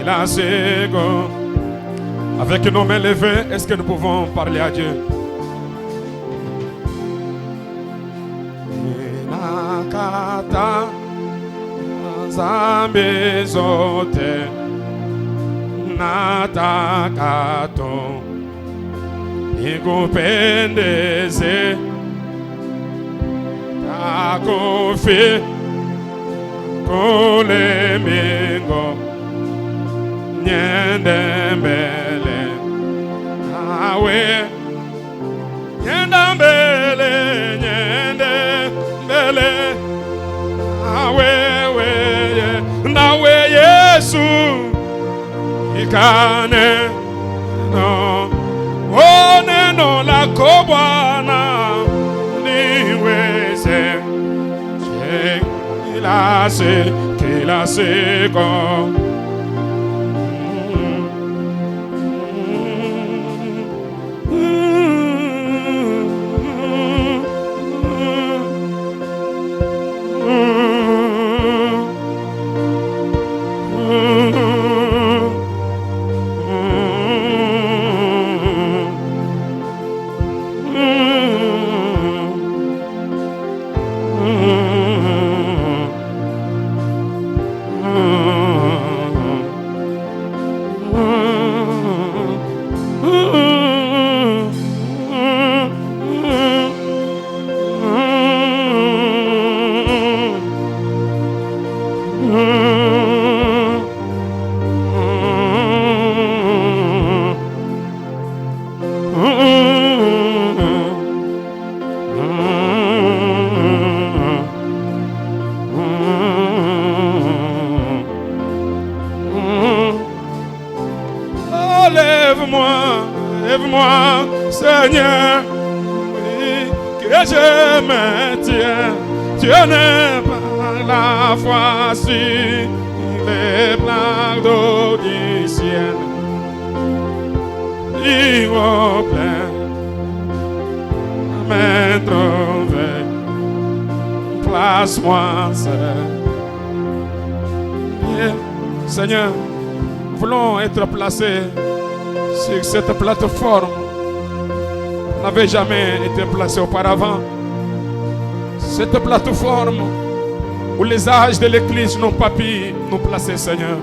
La seconde. Avec nos mains levées, est-ce que nous pouvons parler à Dieu? Nakata Zambe zote Natakato Ikupendeze Takofi Kole mingo Nyendembele Awe Nyendembele Nyendembele Awe Nawe Yesu Ikane no One no la kobwana Niweze Kila se go Lève-moi, Seigneur, oui, que je me tiens. Dieu n'est pas la foi sur les plans d'eau du ciel. Il au plein, main trouvée, place-moi seul. Seigneur, nous voulons être placés sur cette plateforme. On n'avait jamais été placé auparavant. Cette plateforme où les âges de l'Église n'ont pas pu nous placer, Seigneur.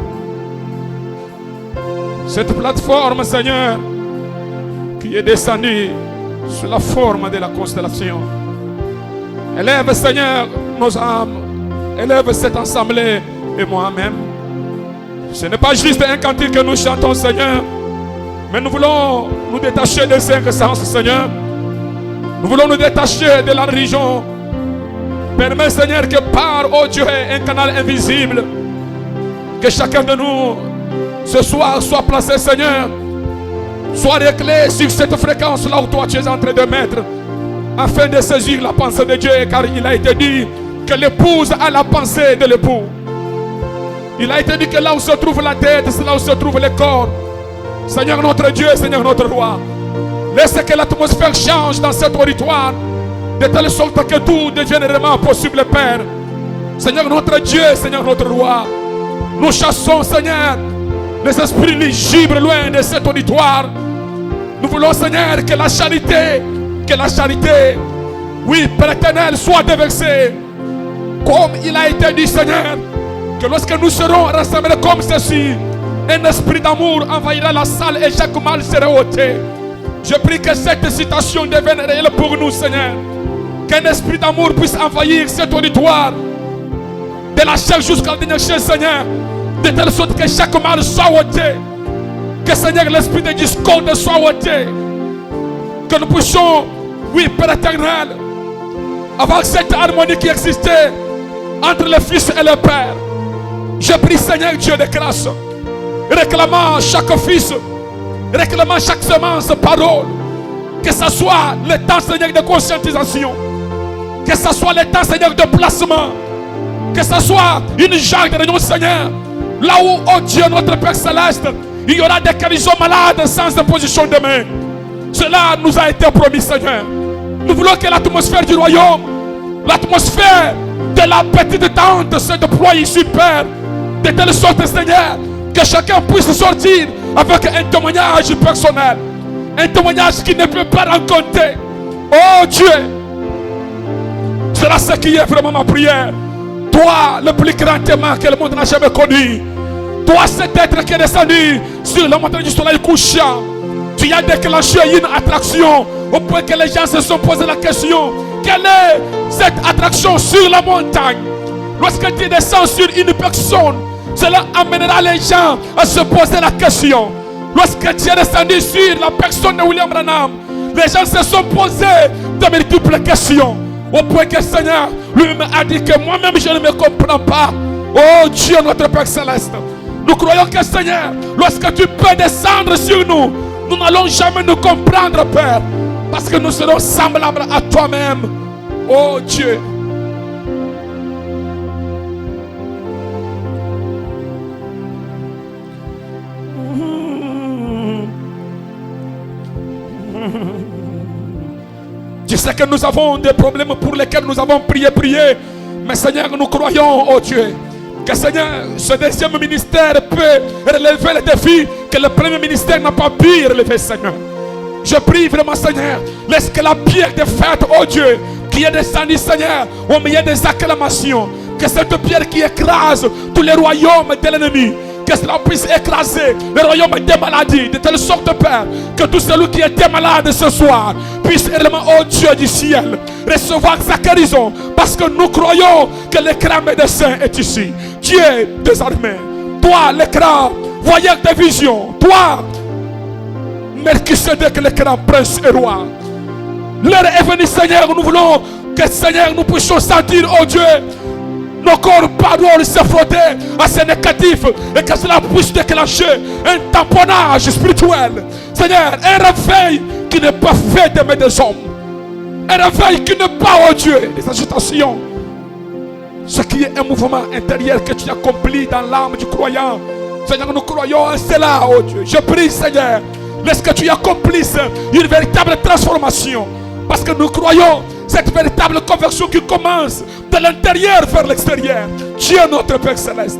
Cette plateforme, Seigneur, qui est descendue sous la forme de la constellation. Élève, Seigneur, nos âmes. Élève cette assemblée et moi-même. Ce n'est pas juste un cantique que nous chantons, Seigneur. Mais nous voulons nous détacher des cinq sens, Seigneur. Nous voulons nous détacher de la religion. Permets, Seigneur, que par, oh Dieu, un canal invisible, que chacun de nous, ce soir, soit placé, Seigneur, soit réglé sur cette fréquence là où toi tu es en train de mettre, afin de saisir la pensée de Dieu, car il a été dit que l'épouse a la pensée de l'époux. Il a été dit que là où se trouve la tête, c'est là où se trouve le corps. Seigneur notre Dieu, Seigneur notre roi, laisse que l'atmosphère change dans cet auditoire, de telle sorte que tout devienne vraiment possible, Père. Seigneur notre Dieu, Seigneur notre roi, nous chassons, Seigneur, les esprits ligibles loin de cet auditoire. Nous voulons, Seigneur, que la charité, oui, Père éternel, soit déversée. Comme il a été dit, Seigneur, que lorsque nous serons rassemblés comme ceci, un esprit d'amour envahira la salle et chaque mal sera ôté. Je prie que cette citation devienne réelle pour nous, Seigneur. Qu'un esprit d'amour puisse envahir cet auditoire, de la chair jusqu'à la dernière chair, Seigneur, de telle sorte que chaque mal soit ôté. Que, Seigneur, l'esprit de discorde soit ôté. Que nous puissions, oui, Père éternel, avoir cette harmonie qui existait entre le Fils et le Père. Je prie, Seigneur Dieu de grâce, réclamant chaque fils, réclamant chaque semence, parole, que ce soit le temps, Seigneur, de conscientisation, que ce soit le temps, Seigneur, de placement, que ce soit une genre de réunion, Seigneur, là où, oh Dieu, notre Père Céleste, il y aura des guérisons malades sans imposition de main. Cela nous a été promis, Seigneur. Nous voulons que l'atmosphère du royaume, l'atmosphère de la petite tente se déploie ici, Père, de telle sorte, Seigneur, Que chacun puisse sortir avec un témoignage personnel. Un témoignage qui ne peut pas raconter. Oh Dieu, c'est là ce qui est vraiment ma prière. Toi, le plus grand témoin que le monde n'a jamais connu. Toi, cet être qui est descendu sur la montagne du soleil couchant. Tu as déclenché une attraction au point que les gens se sont posé la question: quelle est cette attraction sur la montagne? Lorsque tu descends sur une personne, cela amènera les gens à se poser la question. Lorsque tu es descendu sur la personne de William Branham, les gens se sont posés de multiples questions. Au point que le Seigneur lui-même a dit que moi-même je ne me comprends pas. Oh Dieu, notre Père Céleste, nous croyons que Seigneur, lorsque tu peux descendre sur nous, nous n'allons jamais nous comprendre, Père, parce que nous serons semblables à toi-même. Oh Dieu. Je sais que nous avons des problèmes pour lesquels nous avons prié. Mais Seigneur, nous croyons, oh Dieu, que Seigneur, ce deuxième ministère peut relever les défis que le premier ministère n'a pas pu relever, Seigneur. Je prie vraiment, Seigneur, laisse que la pierre de fête, oh Dieu, qui est descendue, Seigneur, au milieu des acclamations, que cette pierre qui écrase tous les royaumes de l'ennemi, que cela puisse écraser le royaume des maladies, de telle sorte, Père, que tout celui qui était malade ce soir puisse réellement, oh Dieu du ciel, recevoir sa guérison, parce que nous croyons que l'écran médecin est ici. Dieu des armées, toi l'écran, voyant des visions, toi, Melchisedec l'écran, prince et roi. L'heure est venue, Seigneur, nous voulons que, Seigneur, nous puissions sentir, oh Dieu, nos corps doivent se frotter à ces négatifs et que cela puisse déclencher un tamponnage spirituel. Seigneur, un réveil qui n'est pas fait des mains des hommes. Un réveil qui n'est pas, oh Dieu, des agitations. Ce qui est un mouvement intérieur que tu accomplis dans l'âme du croyant. Seigneur, nous croyons en cela, oh Dieu. Je prie, Seigneur, laisse que tu accomplisses une véritable transformation. Parce que nous croyons cette véritable conversion qui commence de l'intérieur vers l'extérieur. Dieu notre Père Céleste,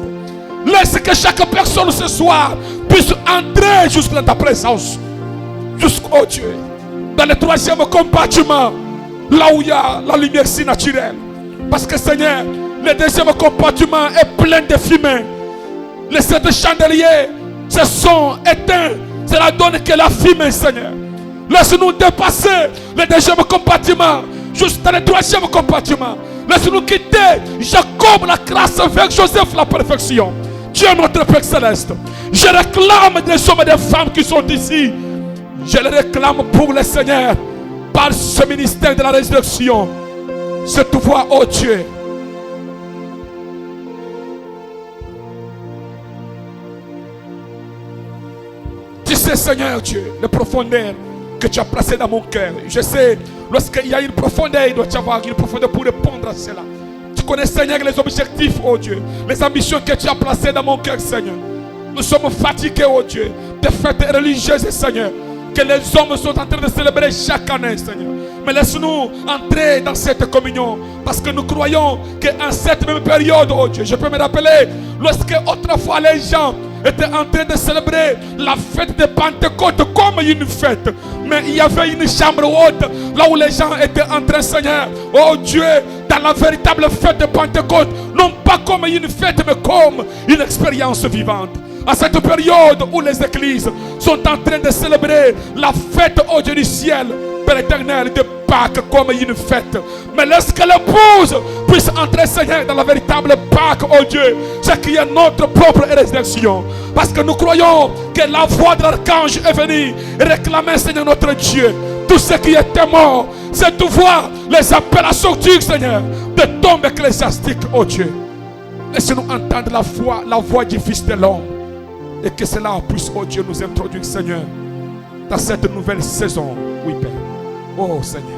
laisse que chaque personne ce soir puisse entrer jusque dans ta présence. Jusqu'au Dieu, dans le troisième compartiment, là où il y a la lumière si naturelle. Parce que Seigneur, le deuxième compartiment est plein de fumée. Les sept chandeliers se sont éteints. Cela donne que la fumée, Seigneur. Laisse-nous dépasser le deuxième compartiment, juste dans le troisième compartiment. Laisse-nous quitter Jacob la grâce avec Joseph la perfection. Dieu notre Père Céleste, je réclame des hommes et des femmes qui sont ici. Je les réclame pour le Seigneur, par ce ministère de la résurrection. Cette voix, oh Dieu. Tu sais, Seigneur Dieu, les profondeurs que tu as placé dans mon cœur. Je sais, lorsqu'il y a une profondeur, il doit y avoir une profondeur pour répondre à cela. Tu connais, Seigneur, les objectifs, oh Dieu, les ambitions que tu as placées dans mon cœur, Seigneur. Nous sommes fatigués, oh Dieu, des fêtes religieuses, Seigneur, que les hommes sont en train de célébrer chaque année, Seigneur. Mais laisse-nous entrer dans cette communion, parce que nous croyons qu'en cette même période, oh Dieu, je peux me rappeler, lorsque autrefois les gens étaient en train de célébrer la fête de Pentecôte comme une fête. Mais il y avait une chambre haute, là où les gens étaient en train, Seigneur, oh Dieu, dans la véritable fête de Pentecôte, non pas comme une fête, mais comme une expérience vivante. À cette période où les églises sont en train de célébrer la fête, oh Dieu du ciel, Père éternel, de Pâques comme une fête. Mais lorsque l'épouse puisse entrer, Seigneur, dans la véritable Pâques, oh Dieu, c'est qui est notre propre résurrection. Parce que nous croyons que la voix de l'archange est venue réclamer, Seigneur notre Dieu, tout ce qui était mort. Cette voix les appelle à sortir, Seigneur, de tombe ecclésiastique, oh Dieu. Laissez-nous entendre la voix du Fils de l'homme. Et que cela puisse, oh Dieu, nous introduire, Seigneur, dans cette nouvelle saison. Oui, Père. Oh Seigneur.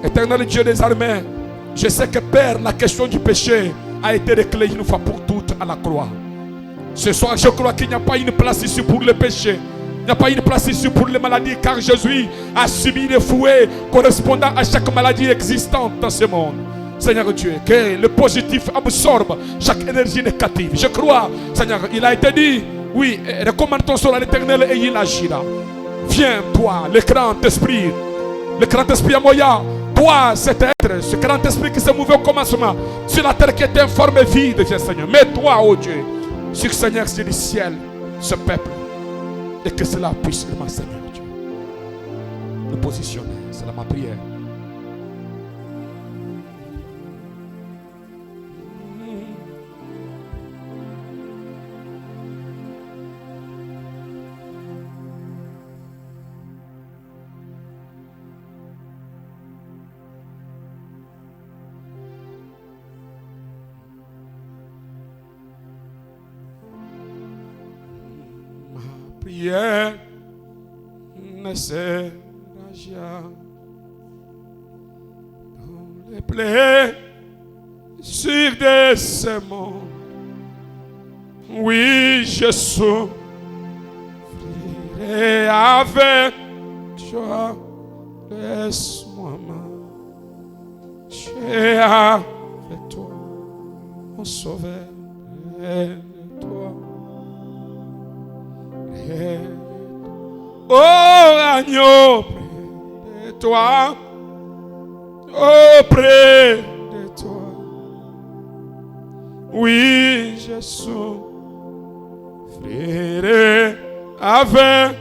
Éternel Dieu des armées, je sais que, Père, la question du péché a été réglée une fois pour toutes à la croix. Ce soir, je crois qu'il n'y a pas une place ici pour le péché. Il n'y a pas une place ici pour les maladies, car Jésus a subi les fouets correspondant à chaque maladie existante dans ce monde. Seigneur Dieu, que le positif absorbe chaque énergie négative. Je crois, Seigneur, il a été dit, oui, recommande ton sol à l'Éternel et il agira. Viens, toi, le grand esprit à Moya, toi, cet être, ce grand esprit qui s'est mouvé au commencement, sur la terre qui était informe et vide, viens, Seigneur. Mets-toi, oh Dieu, sur, Seigneur, sur le ciel, ce peuple, et que cela puisse, ma Seigneur Dieu, nous positionner. C'est là ma prière. Prière ne sera jamais dans les plaies sur des semons. Oui, je souffrirai avec joie. Laisse-moi marcher avec toi, mon sauveur, et toi. Oh, agneau, près de toi. Oh, près de toi. Oui, je souffrirai avec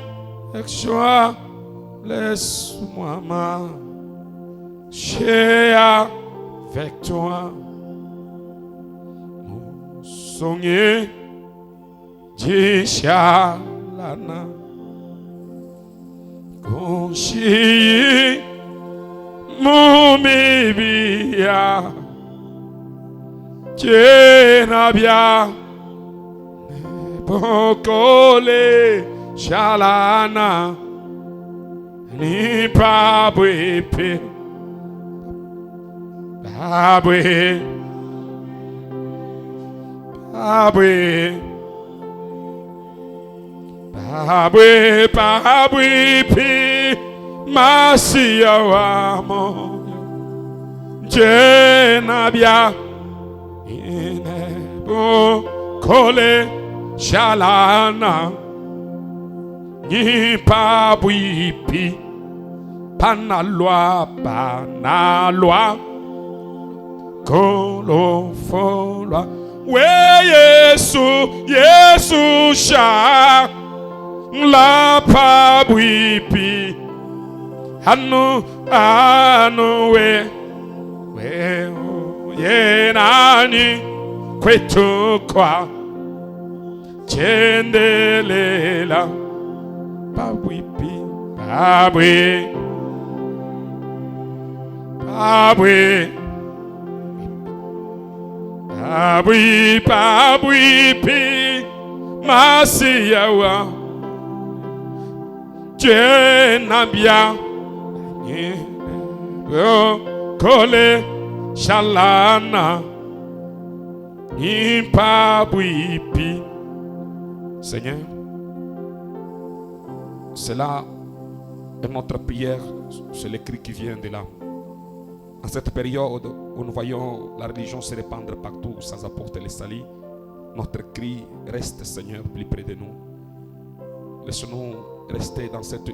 joie. Laisse-moi marcher avec toi. Mon sonnier Jishalana Konshi Mumibia Jenabia Nebokole Shalana Nipabwepe Babwe Babwe pi Masia wa moyo Jenabia Inebo Kole Shalana Nipabwe pi Panalwa Kolofolwa We Yesu sha La pabwipi Anu we ye nani kwetu kwa Chendelela Pabwipi Pabwipi Masiyawa Jenabia Kole Shalana Impabwipi. Seigneur, cela est notre prière, c'est le cri qui vient de là. En cette période où nous voyons la religion se répandre partout sans apporter le salut, notre cri reste, Seigneur, plus près de nous. Laisse-nous rester dans cette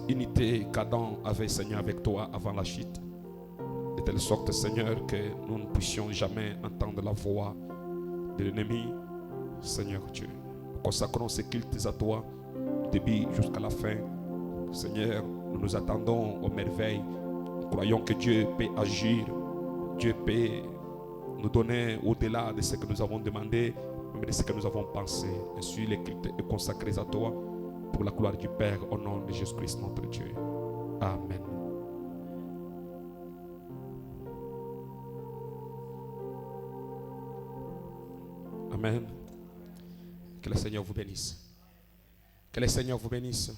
unité qu'Adam avait, Seigneur, avec toi avant la chute. De telle sorte, Seigneur, que nous ne puissions jamais entendre la voix de l'ennemi. Seigneur Dieu, nous consacrons ces cultes à toi, du début jusqu'à la fin. Seigneur, nous nous attendons aux merveilles. Nous croyons que Dieu peut agir. Dieu peut nous donner au-delà de ce que nous avons demandé, même de ce que nous avons pensé. Ainsi, les cultes est consacrés à toi pour la gloire du Père, au nom de Jésus-Christ, notre Dieu. Amen. Amen. Que le Seigneur vous bénisse. Que le Seigneur vous bénisse.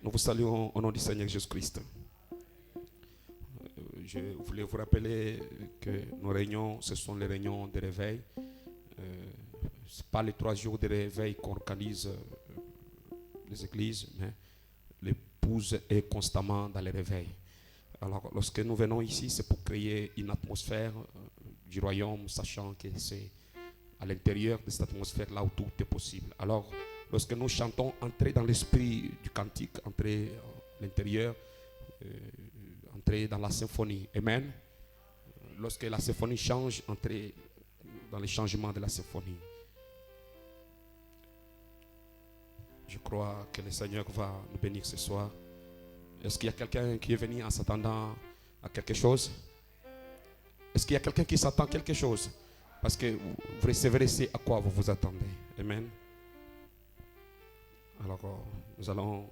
Nous vous saluons au nom du Seigneur Jésus-Christ. Je voulais vous rappeler que nos réunions, ce sont les réunions de réveil. Ce n'est pas les 3 jours de réveil qu'on organise les églises, mais l'épouse est constamment dans les réveils. Alors, lorsque nous venons ici, c'est pour créer une atmosphère du royaume, sachant que c'est à l'intérieur de cette atmosphère-là où tout est possible. Alors, lorsque nous chantons, entrez dans l'esprit du cantique, entrez à l'intérieur, entrez dans la symphonie. Amen. Lorsque la symphonie change, entrez dans les changements de la symphonie. Je crois que le Seigneur va nous bénir ce soir. Est-ce qu'il y a quelqu'un qui est venu en s'attendant à quelque chose? Est-ce qu'il y a quelqu'un qui s'attend à quelque chose? Parce que vous recevrez ce à quoi vous vous attendez. Amen. Alors, nous allons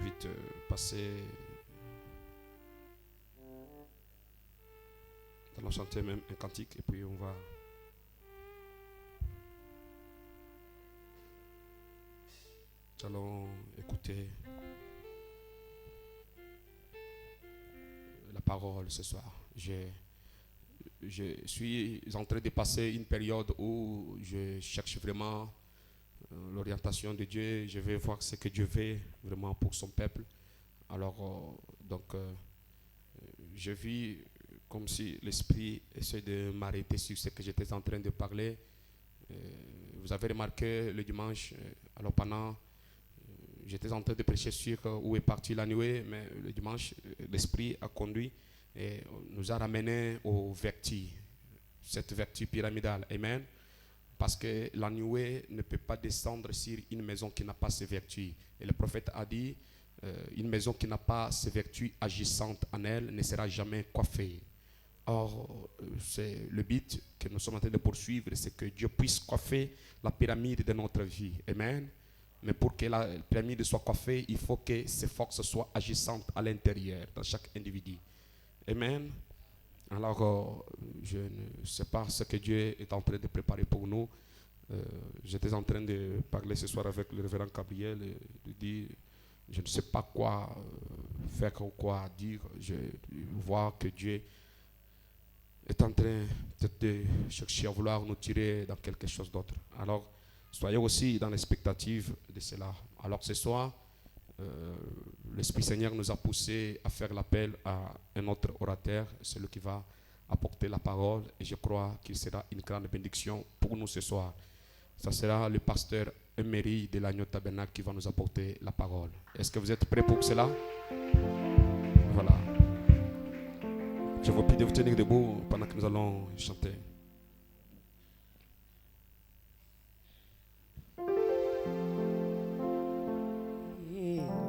vite passer. Nous allons chanter même un cantique et puis on va. Nous allons écouter la parole ce soir. Je suis en train de passer une période où je cherche vraiment l'orientation de Dieu. Je vais voir ce que Dieu veut vraiment pour son peuple. Alors, je vis comme si l'Esprit essaie de m'arrêter sur ce que j'étais en train de parler. Vous avez remarqué le dimanche, alors pendant, j'étais en train de prêcher sur où est partie la nuée, mais le dimanche, l'Esprit a conduit et nous a ramené au vertu, cette vertu pyramidale. Amen. Parce que la nuée ne peut pas descendre sur une maison qui n'a pas ses vertus. Et le prophète a dit, une maison qui n'a pas ses vertus agissantes en elle ne sera jamais coiffée. Or, c'est le but que nous sommes en train de poursuivre, c'est que Dieu puisse coiffer la pyramide de notre vie. Amen. Mais pour que la pyramide soit coiffée, il faut que ses forces soient agissantes à l'intérieur, dans chaque individu. Amen. Alors, je ne sais pas ce que Dieu est en train de préparer pour nous. J'étais en train de parler ce soir avec le révérend Gabriel et de dire, je ne sais pas quoi faire ou quoi dire. Je vois que Dieu est en train de chercher à vouloir nous tirer dans quelque chose d'autre. Alors, soyez aussi dans l'expectative de cela. Alors ce soir, l'Esprit Seigneur nous a poussé à faire l'appel à un autre orateur, celui qui va apporter la parole, et je crois qu'il sera une grande bénédiction pour nous ce soir. Ça sera le pasteur Emery de l'Agneau Tabernacle qui va nous apporter la parole. Est-ce que vous êtes prêts pour cela? Voilà. Je vous prie de vous tenir debout pendant que nous allons chanter.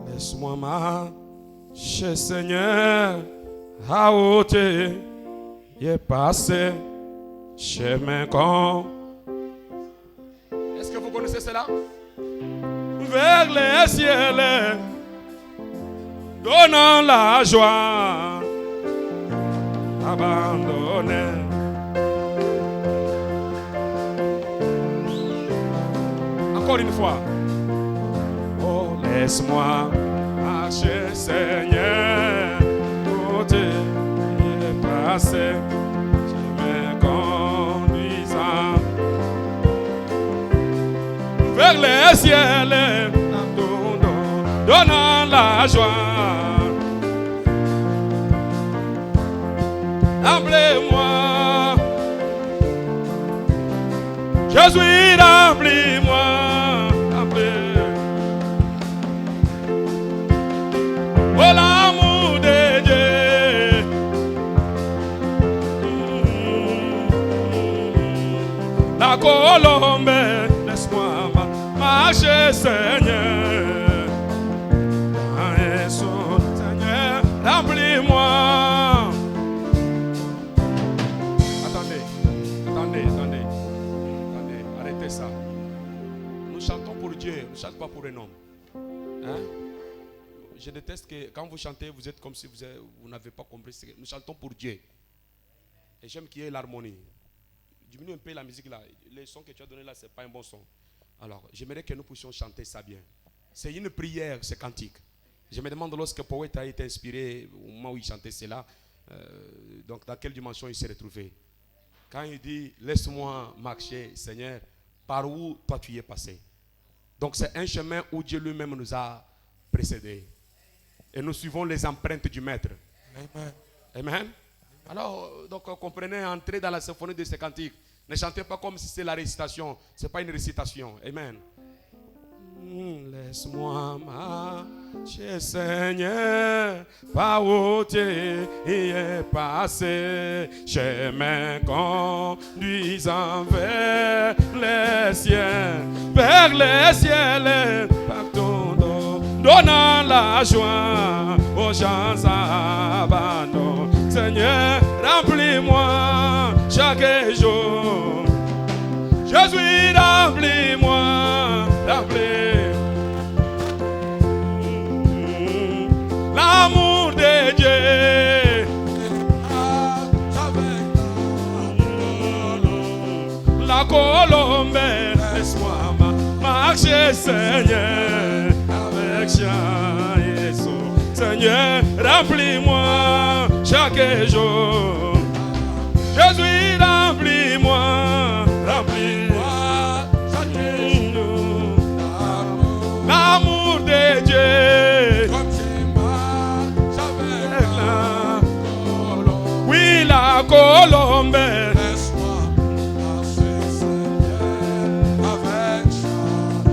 Laisse-moi marcher, Seigneur, à ôter et passer chemin comme. Est-ce que vous connaissez cela? Vers les ciels, donnant la joie, abandonner. Encore une fois. Oh, laisse-moi marcher, Seigneur, côté et passer, je me conduisant vers les ciels, donnant la joie. Remplis-moi, Jésus, remplis-moi. Oh, l'amour de Dieu, la colombe, laisse-moi marcher, Seigneur. Seigneur, remplis-moi. Attendez, arrêtez ça. Nous chantons pour Dieu, nous ne chantons pas pour un homme. Hein? Je déteste que quand vous chantez, vous êtes comme si vous n'avez pas compris. Nous chantons pour Dieu. Et j'aime qu'il y ait l'harmonie. Diminue un peu la musique là. Les sons que tu as donnés là, ce n'est pas un bon son. Alors, j'aimerais que nous puissions chanter ça bien. C'est une prière, ce cantique. Je me demande lorsque le poète a été inspiré, au moment où il chantait cela, donc dans quelle dimension il s'est retrouvé. Quand il dit, laisse-moi marcher, Seigneur, par où toi tu y es passé. Donc c'est un chemin où Dieu lui-même nous a précédés. Et nous suivons les empreintes du Maître. Amen. Alors, donc, comprenez, entrez dans la symphonie de ces cantiques. Ne chantez pas comme si c'est la récitation. Ce n'est pas une récitation. Amen. Laisse-moi marcher, Seigneur, par où tu es passé, chemin conduisant vers les ciels, partout donnant la joie aux gens abandonnés. Seigneur, remplis-moi chaque jour. Jésus, remplis-moi, remplis. L'amour de Dieu. La colombe, laisse-moi marcher, Seigneur, avec chien et son. Seigneur, remplis-moi chaque jour. Jésus, remplis-moi, remplis-moi chaque jour. L'amour de Dieu. Oui, la colombe. Laisse-moi marcher, Seigneur, avec chant.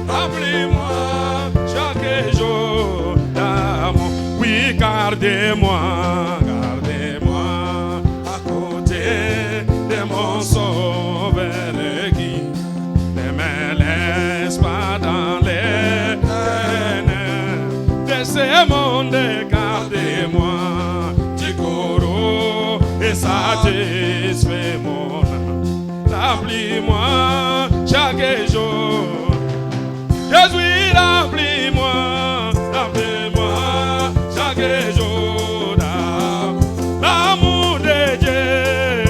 Remplis-moi chaque jour d'amour. Oui, gardez-moi, gardez-moi à côté de mon sauveur qui ne me laisse pas dans les ténèbres de ce monde. Gardez-moi du courroux et satisfait mon âme. Remplis-moi chaque jour. Jésus, remplis-moi, remplis-moi chaque jour l'amour de Dieu.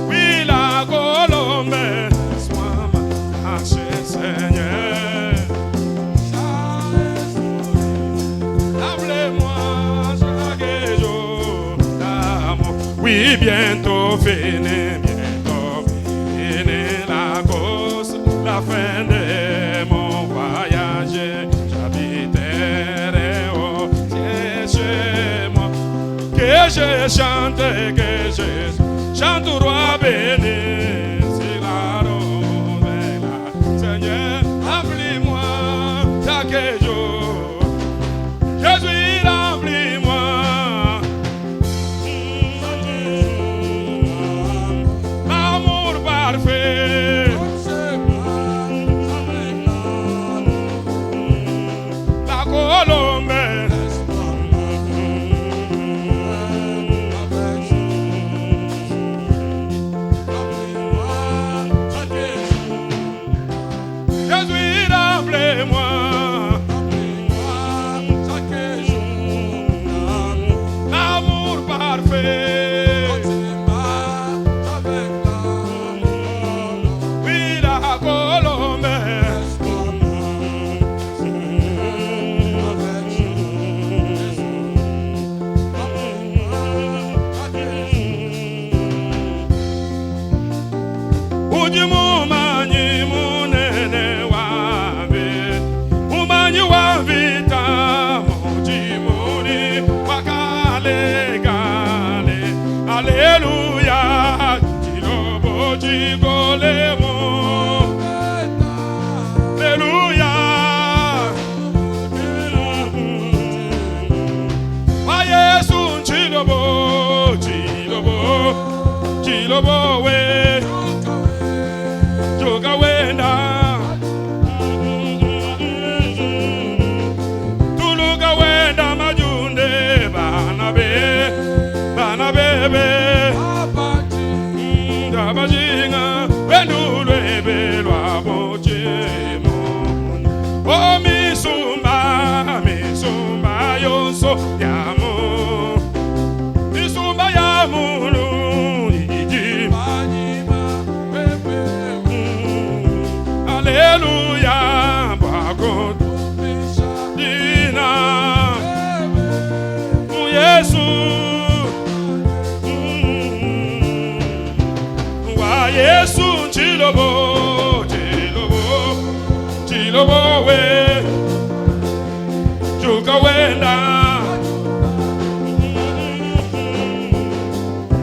Oui, la colombe, laisse-moi marcher, Seigneur. Remplis-moi chaque jour d'amour. Oui, bientôt fini, la course, la fin de mon voyage. J'habiterai au chez moi. Que je chante, au roi béni. C'est la rose, Seigneur, remplis-moi chaque jour. Jésus, remplis-moi. L'amour parfait. La colombe. Jésus, remplis-moi. L'amour parfait. Oui, la colombe. Umanyi wa vita, mujimuni wakale gale. Alléluia, jilobo jigolemo. Alléluia. Wa Yesu jilobo, jilobo, jilobo we. Joka wenda. Tuluka wenda majunde bana bebe. Dabajinga wendulwe belwa bojemo. Oh misumba yonso yamo. Misumba yamulu iji. Alléluia, bakot dina Yesu wa Yesu chilobo we wenda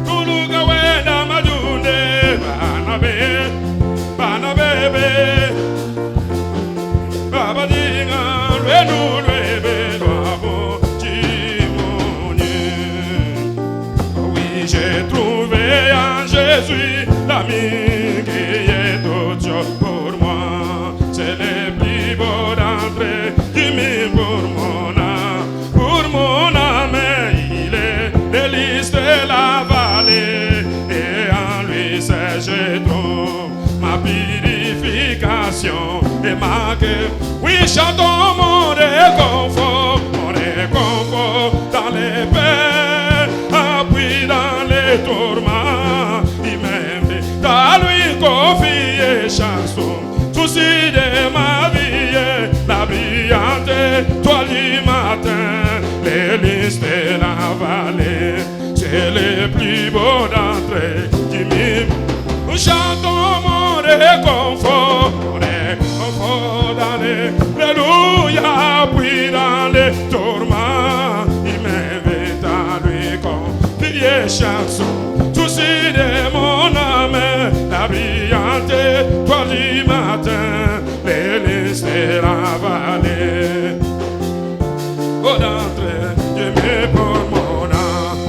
Tuluga wenda majunde Bana bebe Baba dinga Renu rebe Loabo Timonier Oui j'ai trouvé en Jésus l'ami qui est autre pour moi C'est le plus beau d'entrée qui m'est pour mon âme il est délice de la vallée et en lui c'est je trouve ma purification et ma guerre. Oui, chantons mon réconfort dans les peines, appui dans les tourments. Il m'aime, à lui confier chanson, souci de ma vie, la brillante toile du matin, les listes de la vallée, c'est le plus beau d'entrée qui m'aime. Chantons mon réconfort dans les Alléluia, puis dans les tourments, il m'invite à lui confier chanson, souci de mon âme, la brillante toile du matin, les listes de la vallée, au d'entrée, Dieu me pour mon âme,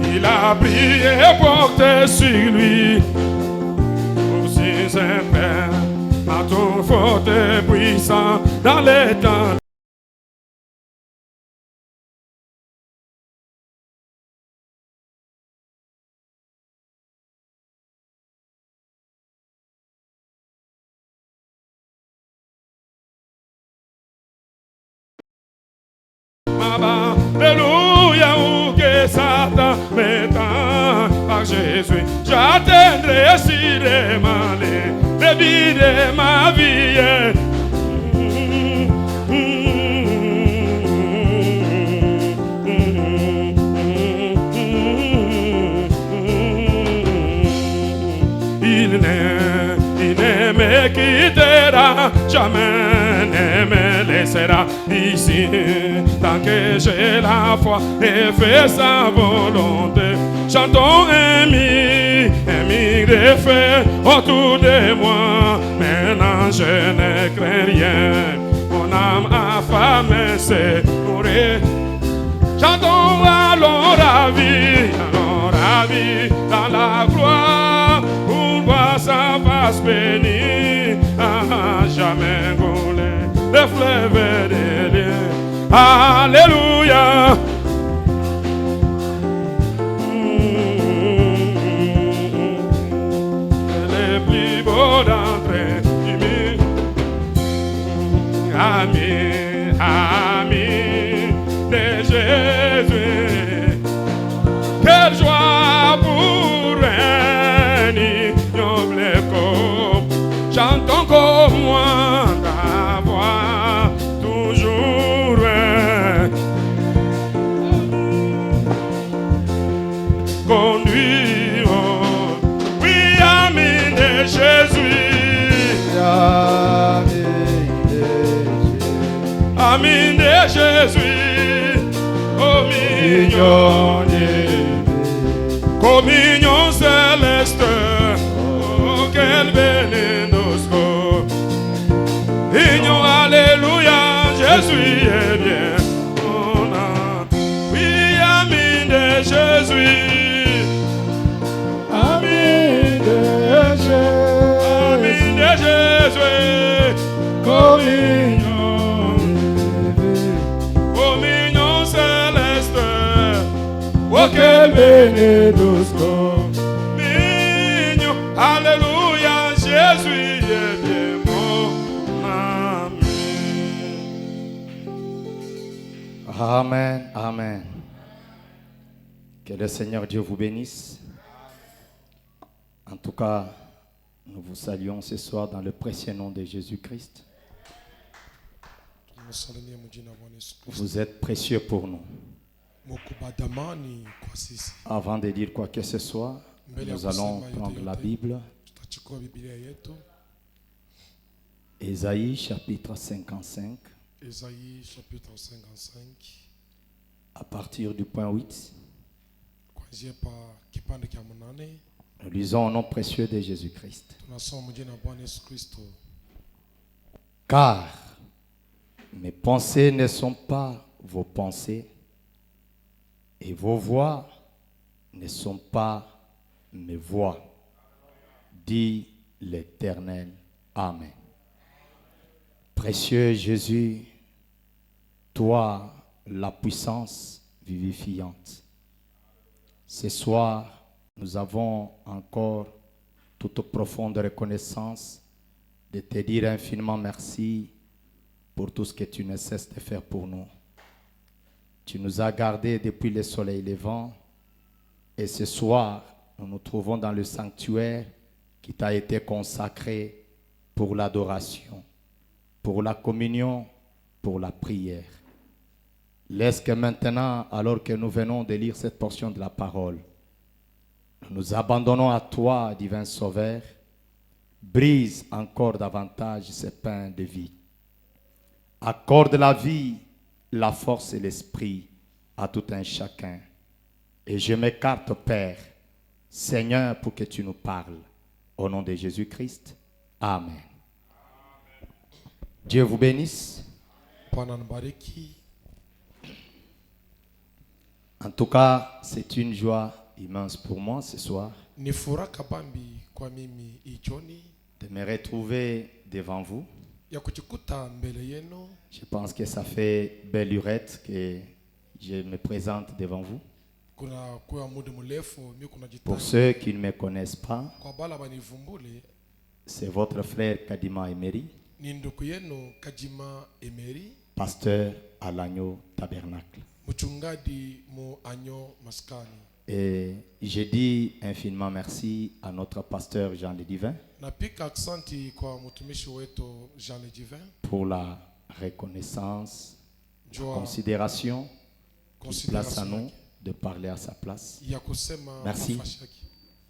il a prié porté sur lui, aussi sincère, à ton fort et puissant dans les temps. Alléluia, où que Satan m'étend par Jésus, j'atteindrai assurément les débits de ma vie. Il ne me quittera jamais, ne me laissera ici, tant que j'ai la foi et fais sa volonté. Chantons amis de feu autour de moi, maintenant je ne crains rien, mon âme affamée s'est nourrie. Chantons allons ravis dans la gloire, pour voir sa face bénie, jamais goulé, le fleuve des lieux. Alléluia. Le plus beau d'entrée du monde. Ami de Jésus. Quelle joie pour un ignoble corps. Chantons comme moi ta voix toujours. Conduis, oui, ami de Jésus. Ami de Jésus. Communion céleste, oh quel bénédosco. Union, alléluia, Jésus est bien. On a, oui, ami de Jésus. Ami de Jésus. Communion céleste. Oh, quel bénédosco. Mignon, alléluia, Jésus est bien mon ami. Amen, amen. Que le Seigneur Dieu vous bénisse. En tout cas, nous vous saluons ce soir dans le précieux nom de Jésus-Christ. Vous êtes précieux pour nous. Avant de dire quoi que ce soit, nous allons prendre la Bible. Ésaïe chapitre 55. Ésaïe chapitre 55. À partir du point 8, Kuanzia pa kipande cha 8. nous lisons au nom précieux de Jésus-Christ. Tunasoma jina la Bwana Yesu Kristo. Car mes pensées ne sont pas vos pensées, et vos voix ne sont pas mes voix, dit l'Éternel. Amen. Précieux Jésus, toi, la puissance vivifiante. Ce soir, nous avons encore toute profonde reconnaissance de te dire infiniment merci pour tout ce que tu ne cesses de faire pour nous. Tu nous as gardés depuis le soleil levant et ce soir, nous nous trouvons dans le sanctuaire qui t'a été consacré pour l'adoration, pour la communion, pour la prière. Laisse que maintenant, alors que nous venons de lire cette portion de la parole, nous nous abandonnons à toi, divin Sauveur. Brise encore davantage ce pain de vie. Accorde la vie, la force et l'esprit à tout un chacun. Et je m'écarte, Père, Seigneur, pour que tu nous parles. Au nom de Jésus-Christ. Amen. Dieu vous bénisse. Bwana nibariki. En tout cas, c'est une joie immense pour moi ce soir Ni furaha kabambi kwa mimi ichoni de me retrouver devant vous. ya kujikuta mbele yenu. Je pense que ça fait belle lurette que je me présente devant vous. Kuna kwa muda mrefu mimi kuna Pour jitani. ceux qui ne me connaissent pas, Kwa bala banivumbule c'est votre frère Kadima Emery, ni ndugu yenu Kajima Emery, pasteur à l'agneau tabernacle. mchungaji mu anyo maskani. Et je dis infiniment merci à notre pasteur Jean le Divin Napika aksanti kwa mtumishi wetu Jean le Divin pour la reconnaissance, la jua considération qu'il place à consideration nous de parler à sa place. ya kusema Merci. nafasi yake.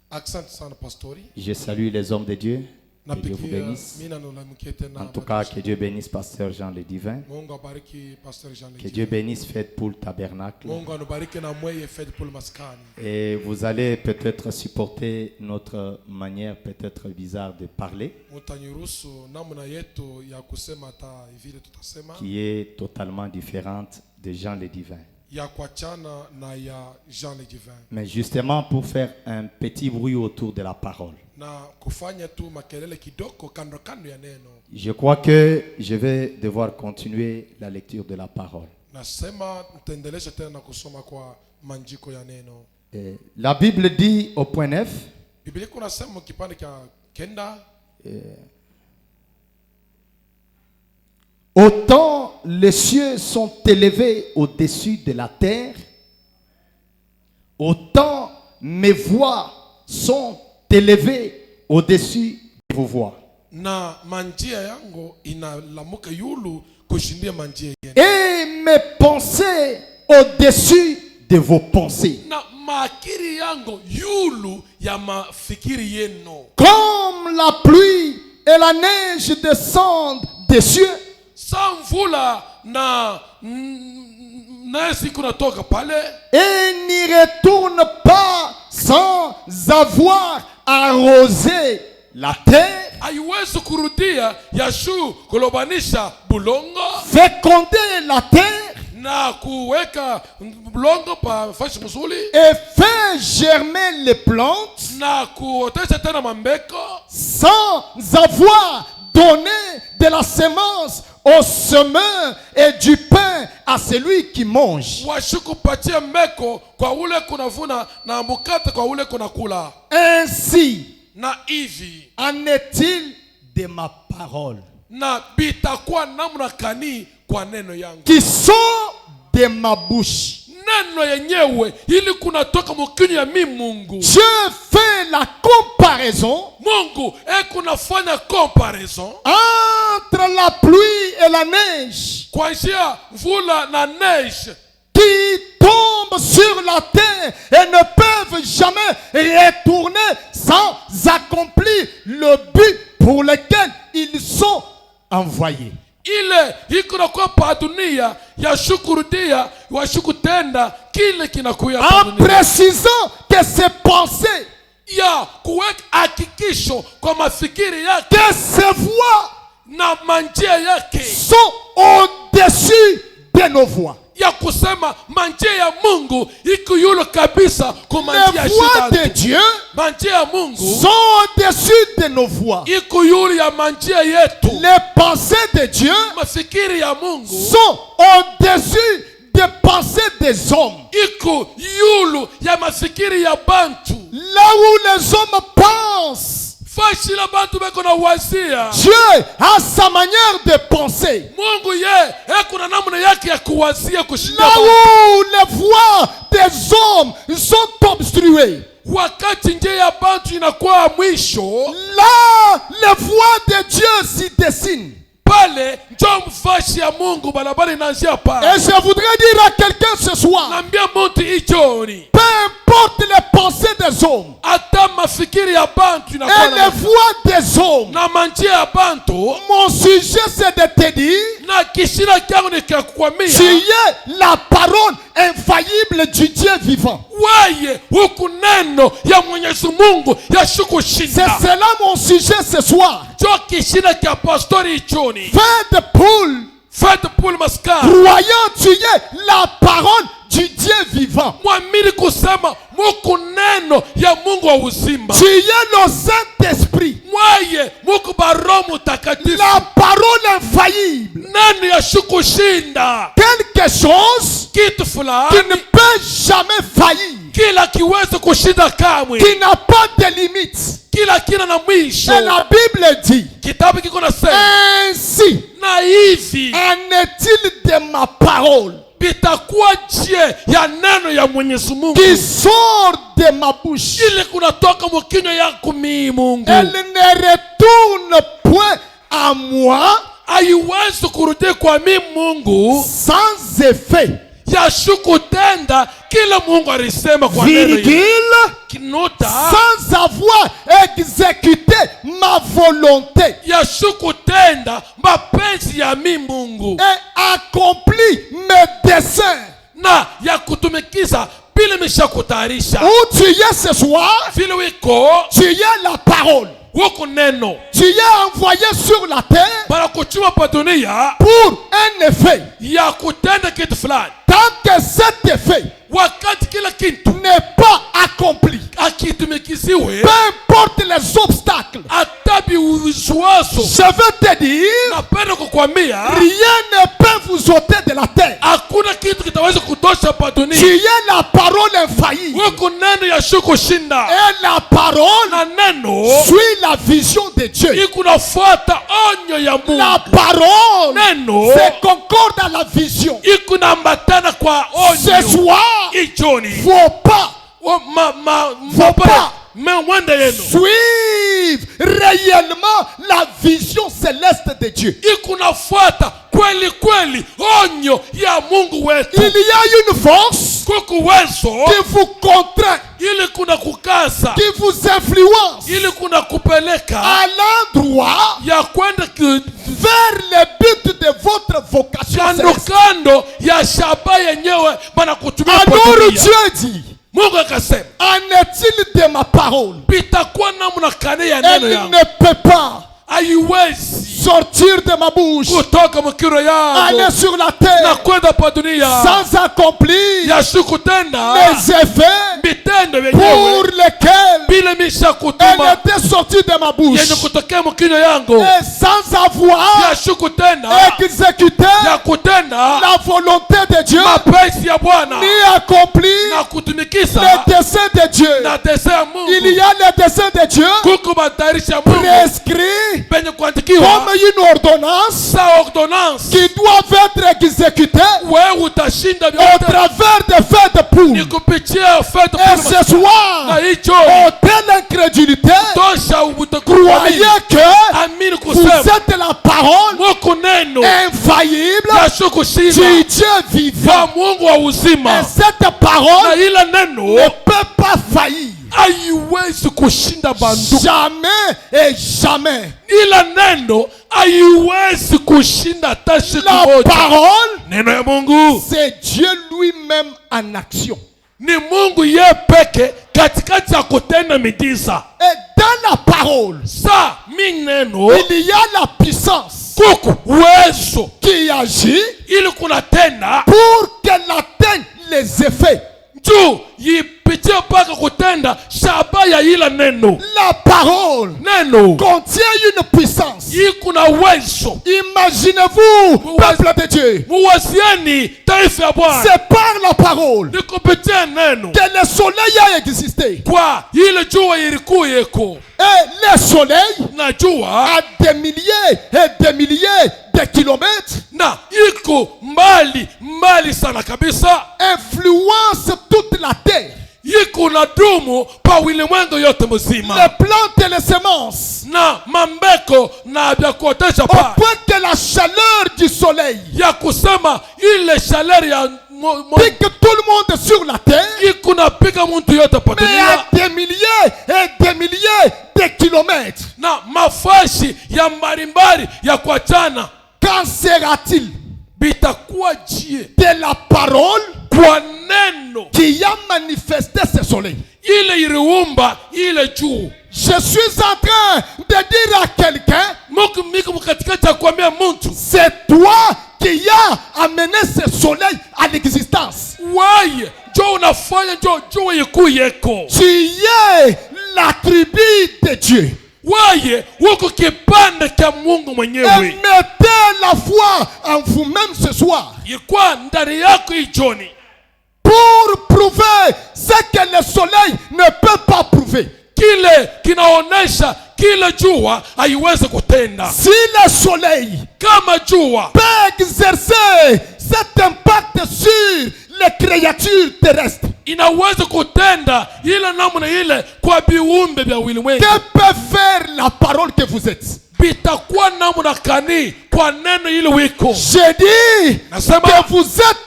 Asante sana pastori. Je salue les hommes de Dieu. Que Dieu vous Napikia bénisse. mimi nanulamkia tena. En tout cas, que Dieu bénisse pasteur Jean le Divin. Mungu abariki pastor Jean le Que Divin. Dieu bénisse Fête pour le tabernacle. Mungu anubariki na mweye fed pour maskani. Et vous allez peut-être supporter notre manière peut-être bizarre de parler, Mutaniruhusu namna yetu ya kusema ta vile tutasema qui est totalement différente de Jean le Divin. ya kuachana na ya Jean le Divin. Mais justement pour faire un petit bruit autour de la parole. Na kufanya tu makelele kidogo kando kando ya neno. Je crois que je vais devoir continuer la lecture de la parole. Nasema nitaendelesha tena na kusoma kwa manjiko ya neno. Et la Bible dit au point 9, Biblia kuna sema kipande cha kenda, autant les cieux sont élevés au-dessus de la terre, autant mes voix sont élevées au-dessus de vos voix. na manjia yangu inalamuka yulu kushindia manjia yenu. Et mes pensées au-dessus de vos pensées. Na maakiri yangu yulu ya mafikiri yenu. Comme la pluie et la neige descendent des cieux, Sa mvula na nesi kunatoka pale et n'y retourne pas sans avoir arrosé la terre, haiwezi kurudia yashu kulobanisha bulongo féconder la terre na kuweka bulongo pa fashi mzuri et fait germer les plantes na kuotesha tena mambeko sans avoir donné de la semence au semeur et du pain à celui qui mange. washi kupatia mbeko kwa ule kunavuna na mukate kwa ule kunakula. Ainsi Na hivi en est-il de ma parole na bitakuwa namna kani kwa neno yangu, qui sort de ma bouche. neno yenyewe ili kunatoka mkinywa ya mimi Mungu. Je fais la comparaison Mungu kunafanya comparison entre la pluie et la neige kwa njia mvula na neige qui tombent sur la terre et ne peuvent jamais retourner sans accomplir le but pour lequel ils sont envoyés. ile iko na kwa pa dunia ya shukurudia wa shukutenda kile kinakuya pa En dunia précisant que ses pensées, ya kuweka hakikisho kwa mafikiri yake que ses voix na manjia yake sont au-dessus de nos voix. ya kusema manjia ya Mungu iko yule kabisa kwa manjia Les ya voix de shida. Dieu Manjia ya Mungu sont au-dessus de nos voix. iko yule ya manjia yetu. Les pensées de Dieu Mafikiri ya Mungu sont au-dessus des pensées des hommes. iko yulu ya mafikiri ya bantu. Là où les hommes pensent, Fashi la bantu beko na wazia. Dieu a sa manière de penser. Mungu ye kuna namna yake ya kuwazia kushinda Là bantu. où les voix des hommes sont obstruées, Wakati njia ya bantu inakuwa mwisho, là les voix de Dieu s'y dessinent. pale njo mfashi ya Mungu barabara inaanzia pale. Et je voudrais dire à quelqu'un ce soir, Nambia mtu ichoni, peu importe les pensées des hommes hata mafikiri ya bantu et inakuwa les voix des hommes, na manjia ya bantu, mon sujet c'est de te dire, na kishina kyangu ni kia kukwambia tu es la parole infaillible du Dieu vivant. waye huku neno ya Mwenyezi Mungu ya C'est shukushinda. cela mon sujet ce soir. Jo kishina kia pastori ichoni. Fait de poule, Fete pul maskara. croyant tu es la parole du Dieu vivant. Mwamini kusema muku neno ya Mungu wa uzima. Tu es le Saint-Esprit, Mwaye muku baroho mutakatifu. la parole infaillible. Neno ya shukushinda. Quelque chose Kitu qui fulani ne peut jamais faillir, kila kiweze kushinda kamwe. qui n'a pas de limites. Kila kina na mwisho. Et la Bible dit, Kitabu kiko na sema ainsi na hivi en est-il de ma parole bitakuwa je ya neno ya Mwenyezi Mungu qui sort de ma bouche. ile kunatoka mkinywa yako mimi Mungu. Elle ne retourne point à moi Haiwezi kurudi kwa mimi Mungu sans effet, ya shukutenda kila Mungu alisema kwa neno hili. virgule, Kinuta sans avoir exécuté ma volonté ya shukutenda mapenzi ya mimi Mungu et accompli mes desseins. na ya kutumikiza bila nimeshakutayarisha. Où tu es ce soir, Vile wiko tu es la parole. huko neno Tu es envoyé sur la terre para kuchuma pa dunia pour un effet. ya kutenda kitu fulani. Tant que cet effet Wakati kila kitu n'est pas accompli, akitumikisiwe peu importe les obstacles, hata vizuazo, je veux te dire, napenda kukwambia rien ne peut vous ôter de la terre. hakuna kitu kitaweza kutosha pa Tu dunia. es la parole infaillible. Huko neno ya shukushinda Et la parole na neno suit la vision de Dieu. ikunafuata onyo ya La Mungu. parole Neno se concorde à la vision. ikunaambatana kwa Ce onyo. soir, Ichoni faut pas mapale mwende yenu suivre réellement la vision céleste de Dieu. ikunafuata kweli kweli onyo ya Mungu wetu. Il y a une force Kuko uwezo qui vous contraint, ili kuna kukaza, qui vous influence ili kuna kupeleka à l'endroit ya kwenda vers le but de votre vocation kando céleste. kando ya shaba yenyewe bana kutumia kwa Alors dunia. Dieu dit, Mungu akasema en est-il de ma parole? pitakuwa namna kane ya neno Elle yangu ne peut pas haiwezi sortir de ma bouche, kutoka mkiro aller yangu sur la na terre kwenda pa dunia sans accomplir ya shukutenda les effets vitendo pour vyenyewe lesquels bila misha elle kutuma était sortie de ma bouche yenye kutokea mkino yangu et sans avoir ya shukutenda exécuté ya kutenda la volonté de Dieu mapenzi ya Bwana ni accomplir na kutumikisa les desseins de Dieu. na desa ya Il Mungu. y a les desseins de Dieu Kuko matayarisho ya Mungu prescrits penye kuandikiwa comme une ordonnance sa ordonnance. qui doivent être exécutées Wewe utashinda au vyote travers des feux de ni poule. kupitia fete Et ce soir, na hicho au telle incrédulité, tosha croyez que amini vous kusema êtes la parole Mungu neno infaillible ya du shukushinda Dieu vivant. ya Mungu wa Et uzima cette na parole ila neno ne peut peut pas faillir. haiwezi kushinda banduku. Jamais et jamais. Ila neno haiwezi kushinda hata siku La moja. parole, Neno ya Mungu c'est Dieu lui-même en action. ni Mungu ye peke katikati ya kutenda miujiza. Et dans la parole, Sa mi neno il y a la puissance kuku uwezo qui agit ili kunatenda pour qu'elle atteigne les effets. juu yipitie mpaka kutenda shaba ya ila neno. La parole Neno contient une puissance. iko na uwezo. Imaginez-vous, peuple de Dieu, Muwasieni taifa ya Bwana c'est par la parole ni kupitia neno que le soleil a existé. kwa ile jua ilikuwa yeko, Et le soleil na jua a des milliers et des milliers de kilomètres, na iko mbali sana kabisa, influence toute la terre. iko na dumu pa ulimwengu yote Les mzima, plantes et les semences, na mambeko na vya kuotesha au pa point que la chaleur du soleil ya kusema ile shalari ya pique tout le monde sur la terre, iko napiga muntu yote pa mais à dunia, des milliers et des milliers de kilomètres. na mafashi ya mbalimbali ya kuachana. Qu'en sera-t-il Bitakuwa jie de la parole kwa neno qui a manifesté ce soleil? ile iliumba ile juu. Je suis en train de dire à quelqu'un, Mungu miko katikati ya kuambia muntu, c'est toi qui a amené ce soleil à l'existence. waye jo unafanya jo jua yiku yeko, Tu es la tribu de Dieu. waye uko kipande cha Mungu Et mwenyewe. mettez la foi en vous-même ce soir Yikuwa ndani yako ijoni pour prouver ce que le soleil ne peut pas prouver. kile kinaonesha kile jua haiwezi kutenda. Si le soleil Kama jua peut exercer cet impact sur les créatures terrestres, inaweza kutenda ile namna ile kwa viumbe vya ulimwengu, que peut faire la parole que vous êtes? bitakuwa namna kani kwa neno ile wiko. J'ai dit Nasema que vous êtes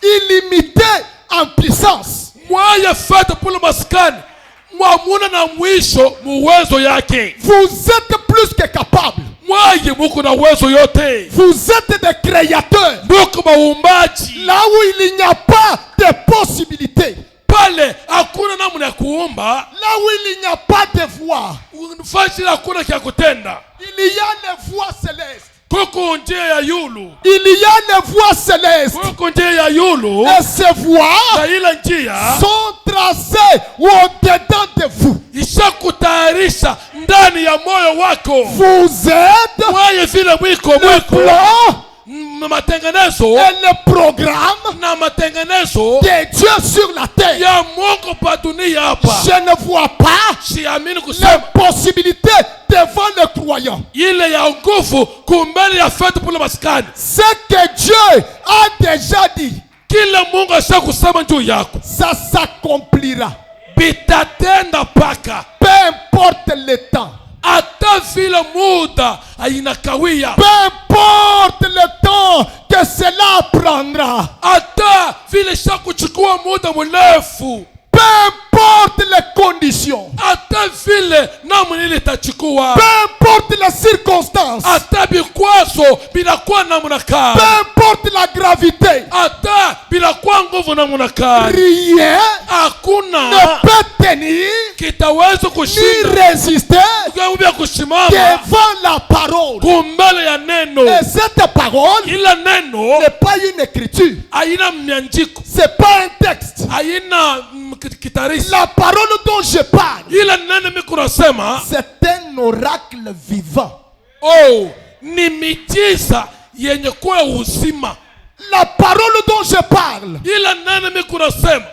illimité en puissance. mwaya fata pule maskani mwamuna na mwisho muwezo yake. Vous êtes plus que capable. Mwaye muko na uwezo yote, Vous êtes des créateurs. muko maumbaji. Là où il n'y a pas de possibilité, Pale hakuna namna ya kuumba, là où il n'y a pas de voix, fashi hakuna kia kutenda. il y a les voix célestes. Kuko njia ya yulu, Il y a les voix célestes. kuko njia ya yulu, Et ces voix na ile njia sont tracées au-dedans de vous. ishakutayarisha ndani ya moyo wako. Vous êtes Mwaye vile mwiko le plan matengenezo et le programme na matengenezo de Dieu sur la terre. ya Mungu pa dunia hapa. Je ne vois pas Siamini kusema les possibilités devant les croyants. ile ya nguvu kumbele ya fete pule maskani. Ce que Dieu a déjà dit, Kile Mungu asha kusema juu yako ça s'accomplira. bitatenda paka, Peu importe le temps. hata vile muda ainakawia, Peu importe le temps que cela prendra. hata vile shakuchukua muda mrefu, Peu importe les conditions. hata vile namna ile itachukua, Peu importe les circonstances. hata vikwazo binakuwa namna Peu kani, importe la gravité. hata binakuwa nguvu namna kani, Rien ne hakuna peut tenir kitaweza ni kushinda résister vya kusimama devant la parole. kumbele ya neno. Et cette parole Ila neno n'est pas une écriture. haina mianjiko, C'est pas un texte. haina kitarisi. La parole dont je parle, Ila neno mimi kunasema, c'est un oracle vivant. oh, ni miujiza yenye kuwa uzima. La parole dont je parle, Ila neno mimi kunasema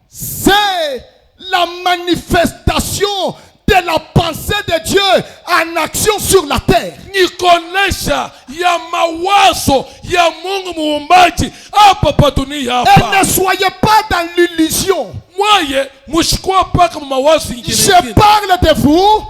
c'est la manifestation de la pensée de Dieu en action sur la terre. ni konesha ya mawazo ya Mungu muumbaji hapa pa dunia Et hapa. ne soyez pas dans l'illusion. Mwaye mushikwa paka mawazo ingine. Je parle de vous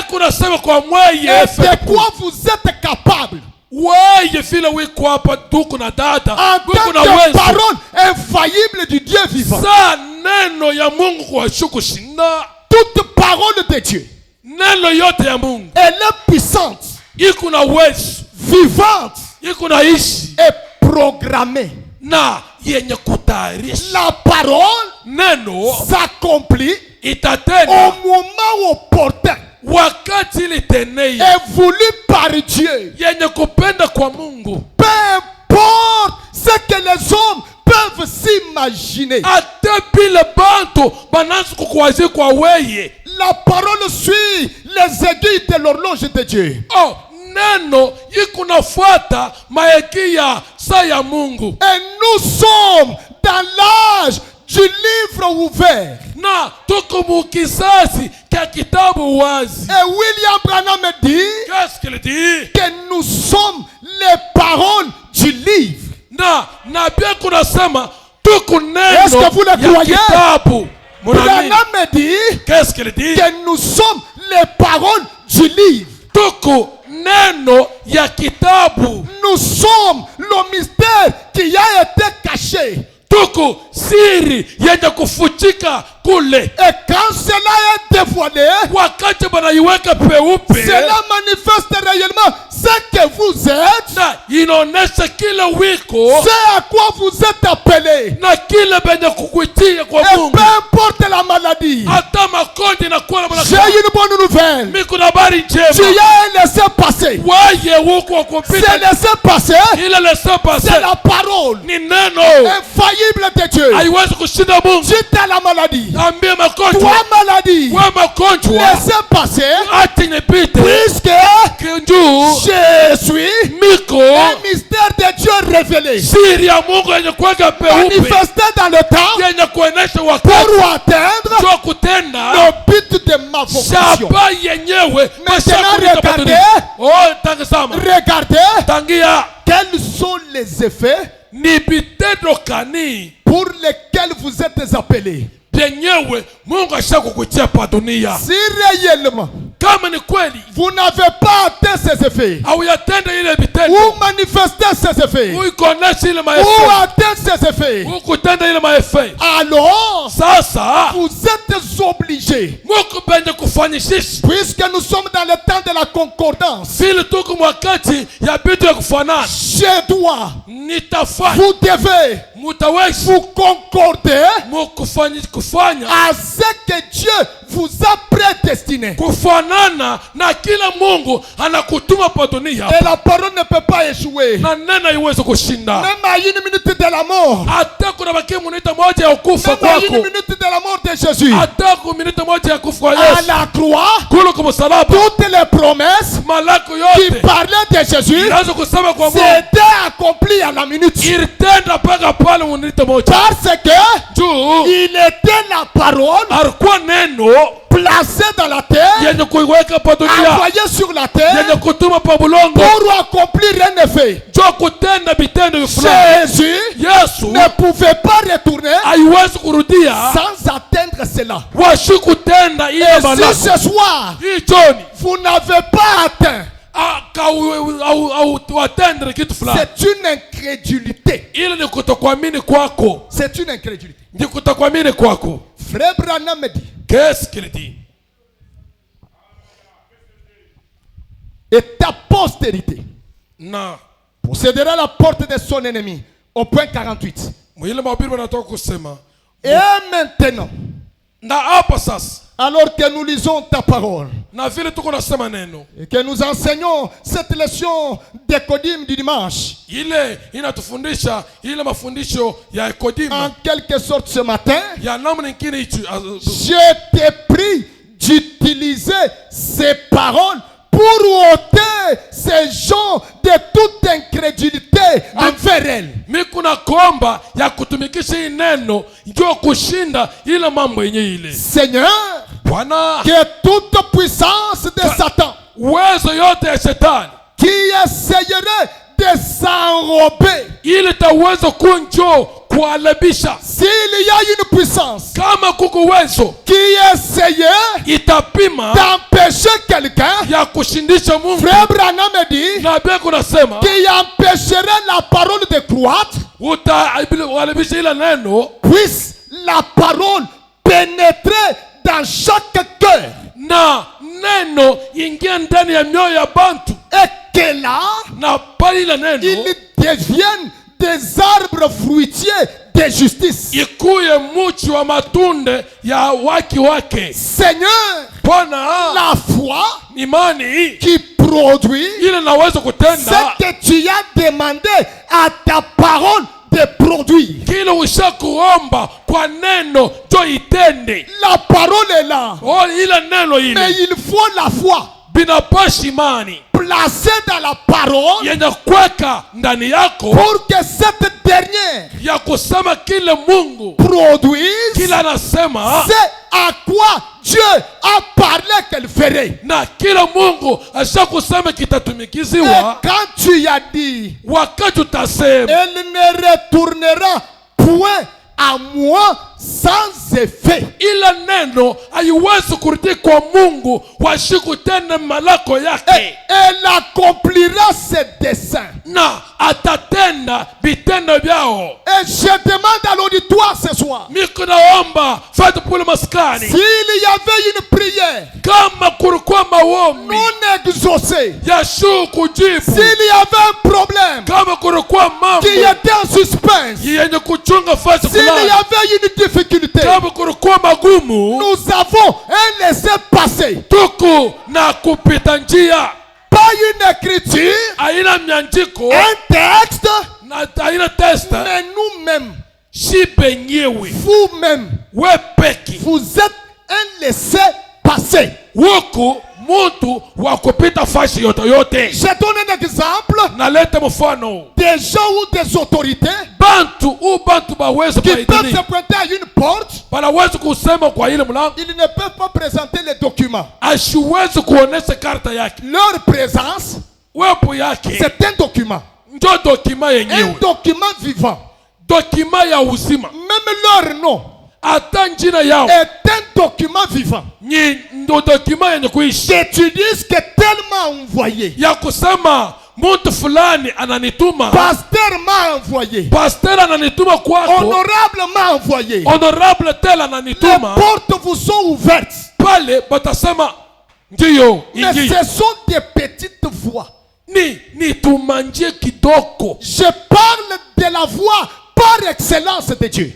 Kunasema kwa mwaye et de quoi vous êtes capable. Wewe vile wiko hapa tuko na dada, En tant que parole infaillible du Dieu vivant. Sa neno ya Mungu kwa shinda. Toute parole de Dieu. Neno yote ya Mungu. Elle est puissante. Iko na uwezo. Vivante. Iko na ishi. Et programmée. Na yenye kutayarisha. La parole neno s'accomplit itatenda au moment opportun. Wakati litenei. Est voulu par Dieu. Yenye kupenda kwa Mungu. Peu importe ce que les hommes peuvent s'imaginer. La parole suit les aiguilles de l'horloge de Dieu. Oh, neno ikunafuata maekia saa ya Mungu. Et nous sommes dans l'âge du livre ouvert. Na tuko mukizazi kia kitabu wazi. Et William Branham dit qu'est-ce qu'il dit? Que nous sommes les paroles du livre. Na bien kunasema tuko neno. Est-ce que vous le croyez? Kitabu. Branham dit qu'est-ce qu'il dit? Que nous sommes les paroles du livre. Tuko neno ya kitabu. Nous sommes le mystère qui a été caché. Tuko siri yenye kufuchika kule. Et quand cela est dévoilé, wakati banaiweka peupe, cela manifeste réellement ce que vous êtes. Na inaonesha kile wiko. C'est à quoi vous êtes appelés. Na kile benye kukuitia kwa Mungu. Et peu importe la maladie. Hata makonde na kuwa na j'ai une bonne nouvelle. Miko na habari njema. Tu as laissé passer. Waye huko kupita. C'est laissé passer. Il a laissé passer. C'est la parole. Ni neno infaillible de Dieu. Haiwezi kushinda Mungu. Tu as la maladie. Ambie magonjwa. Toi maladie. Wewe magonjwa. Laissez passer. Ati nipite. Puisque je suis Miko un mystère de Dieu révélé. Siri ya Mungu yenye kuweka peupe. Manifesté dans le temps. Yenye kuonesha wakati. Pour atteindre Jua kutenda le but de ma vocation. Shaba yenyewe. Maintenant regardez. Oh, tangizama. Regardez. Tangia. Quels sont les effets ni vitendo kani pour lesquels vous êtes appelés? Yenyewe Mungu ashakukutia pa dunia. Si réellement kama ni kweli vous n'avez pas atteint ces effets, au yatenda ile vitendo, ou manifester ces effets, ou ikonesha ile maefe, ou atteindre ces effets, ou kutenda ile maefe, alors sasa vous êtes obligés, Mungu benye kufanyishisha, puisque nous sommes dans le temps de la concordance, vile tuko mwakati ya bitu ya kufanana, je dois, nitafanya, vous devez, mutawezi, vous concorder kufanya à ce que Dieu vous a prédestiné. Kufanana na kila Mungu anakutuma pa dunia. Et la parole ne peut pas échouer. Na neno haiwezi kushinda. Même à une minute de la mort. Hata kuna baki minute moja ya kufa kwako. Même à une minute de la mort de Jésus. Hata kuna minute moja ya kufa kwa à Yesu. la croix. Kule kwa msalaba. Toutes les promesses malako qui yote parlaient de Jésus inaanza kusema kwa Mungu. c'était accompli à la minute. Ilitenda mpaka pale minute moja. Parce que il était la parole. Alikuwa neno placé dans la terre, envoyé sur la terre pour accomplir un effet. Jésus ne pouvait pas retourner sans atteindre cela. Et si ce soir vous n'avez pas atteint, c'est une incrédulité. C'est une incrédulité. Frère Branham me dit, qu'est-ce qu'il dit? Et ta postérité non possédera la porte de son ennemi. Au point 48. Et maintenant, alors que nous lisons ta parole et que nous enseignons cette leçon d'Ecodim du dimanche, en quelque sorte ce matin, je t'ai pris d'utiliser ces paroles pour ôter ces gens de toute incrédulité envers elle. Seigneur, que toute puissance de Satan qui essayerait de s'enrober kualebisha. S'il y a une puissance Kama kuko uwezo qui essaye itapima d'empêcher quelqu'un, ya kushindisha Mungu, Frère Branham dit, na Biblia kunasema qui empêcherait la parole de croître, utaalebisha ila neno, puisse la parole pénétrer dans chaque cœur, na neno ingia ndani ya mioyo ya bantu, et que là, na pale ila neno ils deviennent des arbres fruitiers de justice. ikuye muchi wa matunde ya waki wake. Seigneur, Bwana, la foi imani qui produit ile naweza kutenda ce que tu as demandé à ta parole de produire. kile usha kuomba kwa neno jo itende. La parole est là, Oh, ile neno mais ile il faut la foi binapashi imani placée dans la parole yenye kweka ndani yako pour que cette dernière ya kusema kile Mungu produise kila anasema c'est à quoi Dieu a parlé qu'elle ferait. na kila Mungu asha kusema Et kitatumikiziwa. quand tu as dit, Wakati utasema elle ne retournera point à moi sans effet. ila neno haiwezi kurudi kwa Mungu washiku tena malako Et yake, elle accomplira ses desseins. na atatenda vitendo vyao. Et je demande à l'auditoire ce soir, Miko naomba fata pule maskani, s'il y avait une prière kama kulikuwa maombi non exaucée, ya shu kujibu, s'il y avait un problème kama kulikuwa mambo qui était en suspense, yenye kuchunga fasi s'il y fulani, avait une difficulté, kama kulikuwa magumu, nous avons un laissez-passer, tuku na kupita njia, pas une écriture, aina miandiko un texte, na aina testa, mais nous-mêmes, shi penyewe vous-même, we peki vous êtes un laissez-passer. wuku mutu wa kupita fashi yote yote. Je donne un exemple Naleta mfano des gens ou des autorités bantu baweza qui peuvent kuidini se pointer à une porte, banaweza kusema kwa ile mlango, ils ne peuvent pas présenter les documents. ashiwezi kuonesha karta yake, Leur présence, wepo yake c'est un document. ndio dokima Un yenyewe, document vivant. dokima ya uzima. Même leur nom Hata njina yao est un document vivant. ndo dokima yenye kuishi, Que tu dises que tel m'a envoyé, ya kusema mtu fulani ananituma, pasteur m'a envoyé, pasteur ananituma kwako, honorable m'a envoyé. honorable tel Les ananituma, portes vous sont ouvertes. pale batasema ndiyo Mais ingi ce sont des petites voix. ni tumanjie kidogo. Je parle de la voix par excellence de Dieu,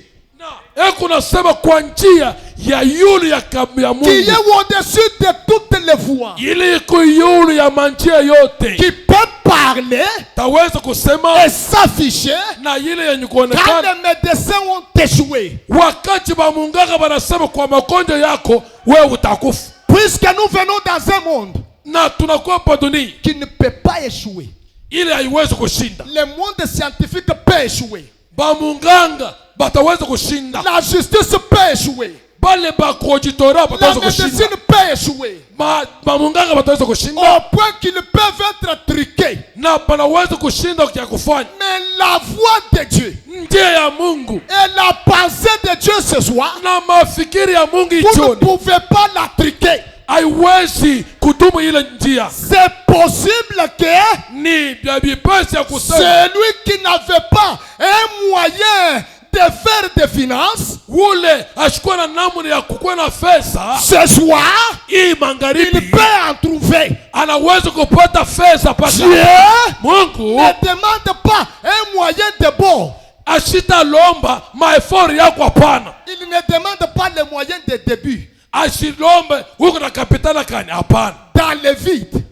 Kunasema kwa njia ya yule ya qui Mungu est au-dessus de toutes les voix, ili iko yule ya manjia yote, qui peut parler taweza kusema et s'afficher na ile yenye quand kuonekana. les médecins ont échoué. Wakati bamunganga banasema kwa magonjwa yako wewe utakufa, Puisque nous venons dans un monde na tunakuwa pa dunia qui ne peut pas échouer. ile haiwezi kushinda. Le monde scientifique peut échouer. Bamunganga bataweza kushinda, La justice peut échouer. bale bakuojitora La bataweza kushinda, médecine peut échouer. bamunganga bataweza kushinda, Au point qu'ils peuvent être truqués. na banaweza kushinda kya kufanya. Mais la voix de Dieu Njia ya Mungu et la pensée de Dieu ce soir, na mafikiri ya Mungu vous ne ichoni pouvez pas la truquer. haiwezi kudumu ile njia. C'est possible que Ni vya vipesi ya kusema celui qui n'avait pas un moyen de faire des finances, ule ashikuwa na namna ya kukuwa na fedha ce soir, hii il magharibi peut en trouver. anaweza kupata fedha paka. Dieu Mungu ne demande pas un moyen de bon. ashitalomba maefori yako, hapana. Il ne demande pas les moyens de début. Ashilombe huko na kapitala kani, hapana. Dans le vide,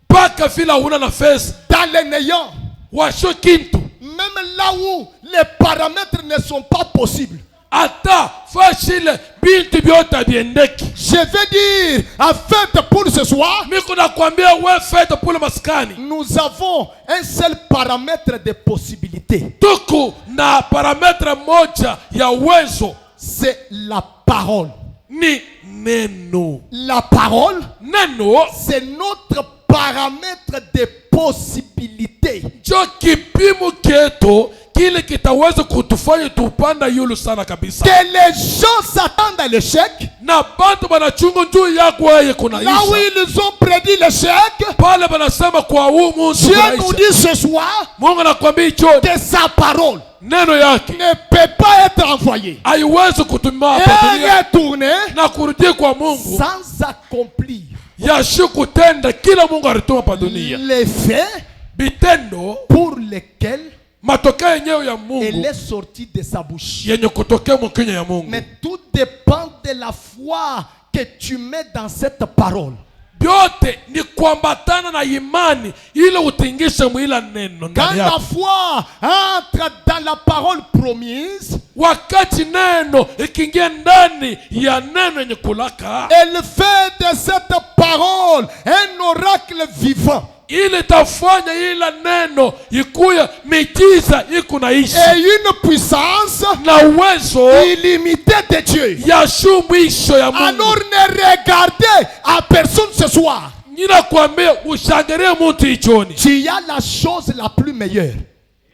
Paka vila huna na fedha dans le néant, washo kintu même là où les paramètres ne sont pas possibles. ata fashile binti byota biendeki. Je vais dire, en fait, pour ce soir, Miko nakwambia we fedha pule maskani nous avons un seul paramètre de possibilité. tuku na parametre moja ya uwezo, C'est la parole. ni neno. La parole, Neno c'est notre paramètre de possibilité. jo kipimo keto kile kitaweza kutufanya tupanda yulu sana kabisa. Que les gens s'attendent à l'échec. Na bantu banachunga juu yako wewe kunaisha. Là où ils ont prédit l'échec, pale banasema kwa huu Mungu Dieu nous dit ce soir Mungu anakuambia hicho que sa parole neno yake ne peut pas être envoyée haiwezi kutumiwa et hapa dunia retourner na kurudia kwa Mungu sans accomplir yashi kutenda kila Mungu alituma hapa dunia, les faits vitendo pour lesquels matokeo yenyewe ya elle Mungu est sortie de sa bouche. yenye kutokea mkinywa ya Mungu. Mais tout dépend de la foi que tu mets dans cette parole. Byote ni kuambatana na imani ile utingishe mwila neno Quand ndani la yako. foi entre dans la parole promise, Wakati neno ikiingia ndani ya neno yenye kulaka, elle fait de cette parole un oracle vivant ile tafanya ila neno ikuya mijiza iko naishi et une puissance na uwezo illimitée de Dieu. ya shumwisho ya Mungu. Alors ne regardez à personne ce soir. Ninakwambia ushangalie mtu ichoni. Tu as la chose la plus meilleure.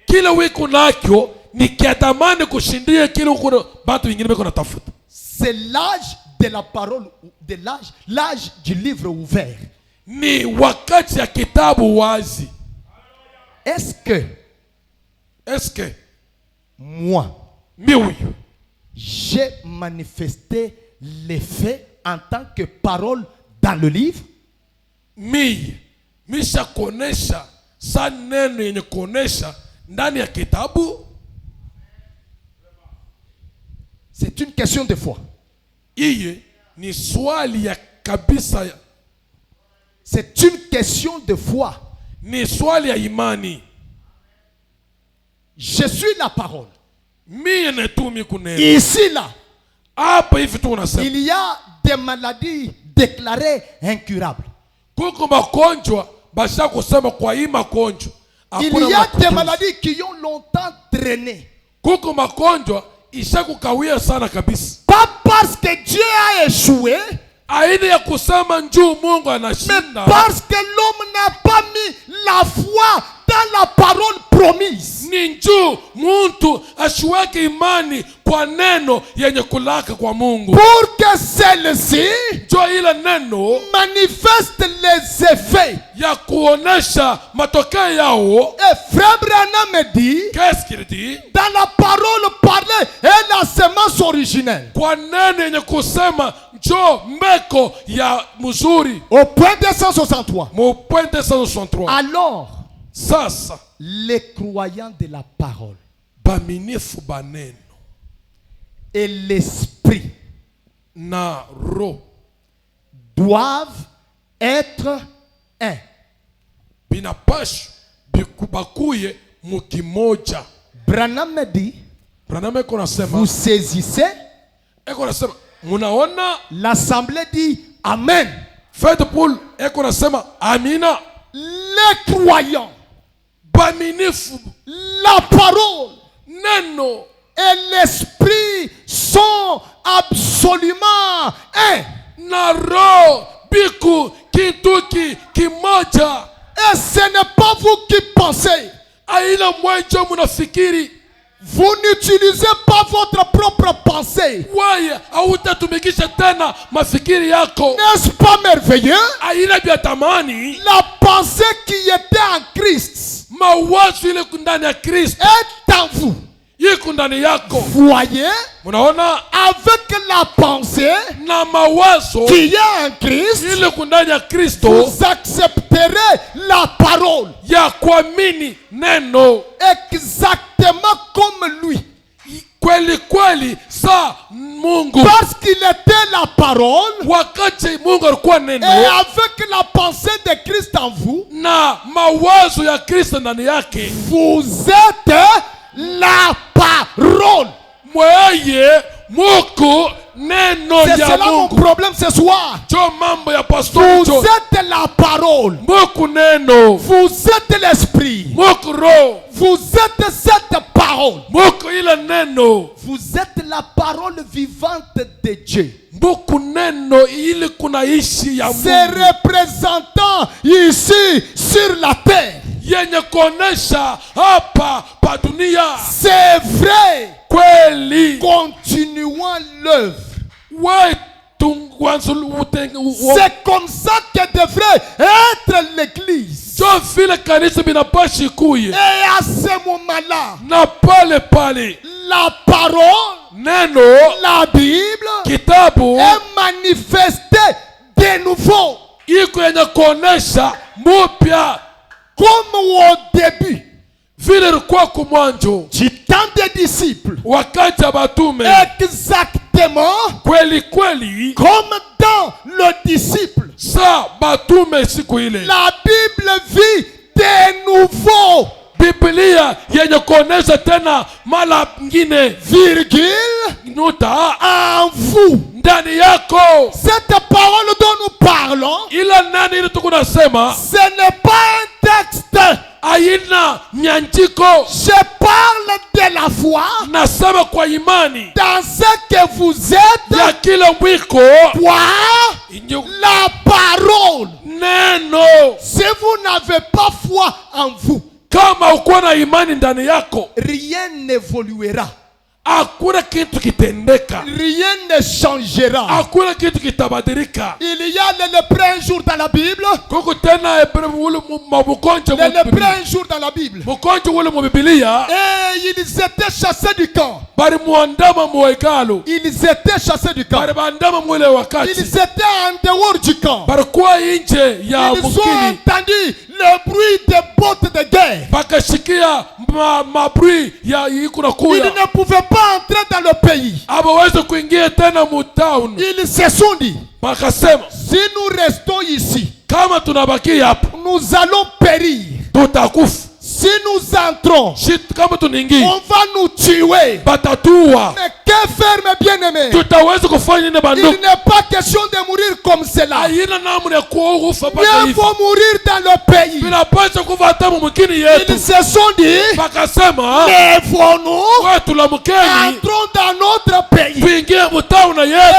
Kile wiko nakyo nikiatamani kushindia kile uko batu wengine beko natafuta. C'est l'âge de la parole, de l'âge du livre ouvert. Ni wakati ya kitabu wazi. Est-ce que moi Miwi j'ai manifesté les faits en tant que parole dans le livre? misha kuonesha sa neno yenye kuonesha ndani ya kitabu? C'est une question de foi. Iye ni swali ya kabisa. C'est une question de foi. Ni swali ya imani. Je suis la parole. Mie netumi kunena. Ici là, Hapa hivi tu unasema. il y a des maladies déclarées incurables. Kuko magonjwa basha kusema kwa hii magonjwa. Il y a des maladies qui ont longtemps traîné. Kuko magonjwa isha kukawia sana kabisa. Pas parce que Dieu a échoué, Aina ya kusema njuu Mungu mais anashinda. parce que l'homme n'a pas mis la foi dans la parole promise. Ni njuu muntu ashiweke imani kwa neno yenye kulaka kwa Mungu. Pour que celle-ci Jo ile neno manifeste les effets. ya kuonesha matokeo yao. Et Frère Branham me dit, Qu'est-ce qu'il dit? dans la parole parlée est la semence originelle. Kwa neno yenye kusema njo mbeko ya mzuri. Au point 263. Mu point 263. Alors, Sasa les croyants de la parole baminifu baneno et l'esprit na roho doivent être un. binapasha bakuye mukimoja. Branham me dit, Branham eko nasema, vous saisissez? eko nasema munaona. L'assemblée dit Amen. Faites Paul eko nasema amina. Les croyants, Baminifu la parole neno et l'esprit sont absolument un. na roho biku kintuki kimoja. Et ce n'est pas vous qui pensez. Aina mwenjo munafikiri. Vous n'utilisez pas votre propre pensée. Waye hautatumikisha tena mafikiri yako. N'est-ce pas merveilleux? Aina bya tamani. La pensée qui était en Christ Mawazo ile ndani ya Kristo est en vous. iko ndani yako. Voyez, Munaona avec la pensée na mawazo qui est en Christ, ile ndani ya Kristo vous accepterez la parole ya kuamini neno exactement comme lui. kweli kweli sa Mungu. Parce qu'il était la parole Wakati Mungu alikuwa neno et avec la pensée de Christ en vous, na mawazo ya Kristo ndani yake, vous êtes la parole. mweye muko neno C'est ya cela mon Mungu. problème ce soir. Jo mambo ya pastor Vous jo êtes la parole. muko neno, Vous êtes l'esprit. muko roho, Vous êtes cette parole. muko ile neno, Vous êtes la parole vivante de Dieu. muko neno ile kunaishi ya Ces Mungu. représentants ici sur la terre. yenye kuonesha hapa pa dunia. C'est vrai. Kweli. Continuons l'œuvre. C'est comme ça que devrait être l'église. Et à ce moment-là, la parole, la Bible est manifestée de nouveau. Comme au début du temps des disciples. Exactement comme dans le disciple. La Bible vit de nouveau. Biblia yenye kuonesha tena mara nyingine virgule en vous. Ndani yako. Cette parole dont nous parlons, ila nani ile tukunasema, ce n'est pas un texte. Aina nyandiko. Je parle de la foi. Nasema kwa imani. Dans ce que vous êtes. Ya kila mwiko. Kwa la parole. Neno. Si vous n'avez pas foi en vous, kama uko na imani ndani yako, rien n'évoluera. Hakuna kitu kitendeka. Rien ne changera. Hakuna kitu kitabadilika. Il y a le lépreux un jour dans la Bible. Kuko tena le lépreux un jour dans la Bible. Et ils étaient chassés du camp. Ils étaient chassés du camp. Ils étaient en dehors du camp. Ils ont entendu le bruit des bottes de guerre. Ils ne pouvaient pas entrer dans le pays. Ils se sont dit, si nous restons ici, nous allons périr. Si nous entrons, on va nous tuer. Mais que faire, mes bien-aimés? Il n'est pas question de mourir comme cela. Mieux vaut mourir dans le pays. Ils se sont dit, lèvons-nous, entrons dans notre pays. Et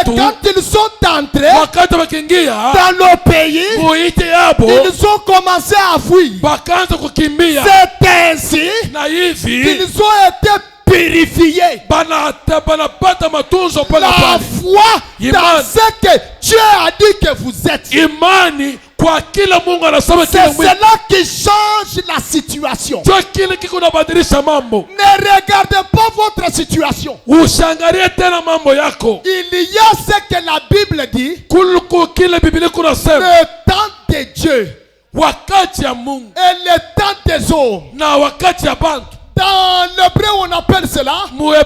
quand ils sont entrés dans le pays, ils ont commencé à fuir. C'est ainsi qu'ils ont été purifiés. La foi dans ce que Dieu a dit que vous êtes. C'est cela qui change la situation. Ne regardez pas votre situation. Il y a ce que la Bible dit. Le temps de Dieu et le temps des hommes. Dans l'hébreu on appelle cela le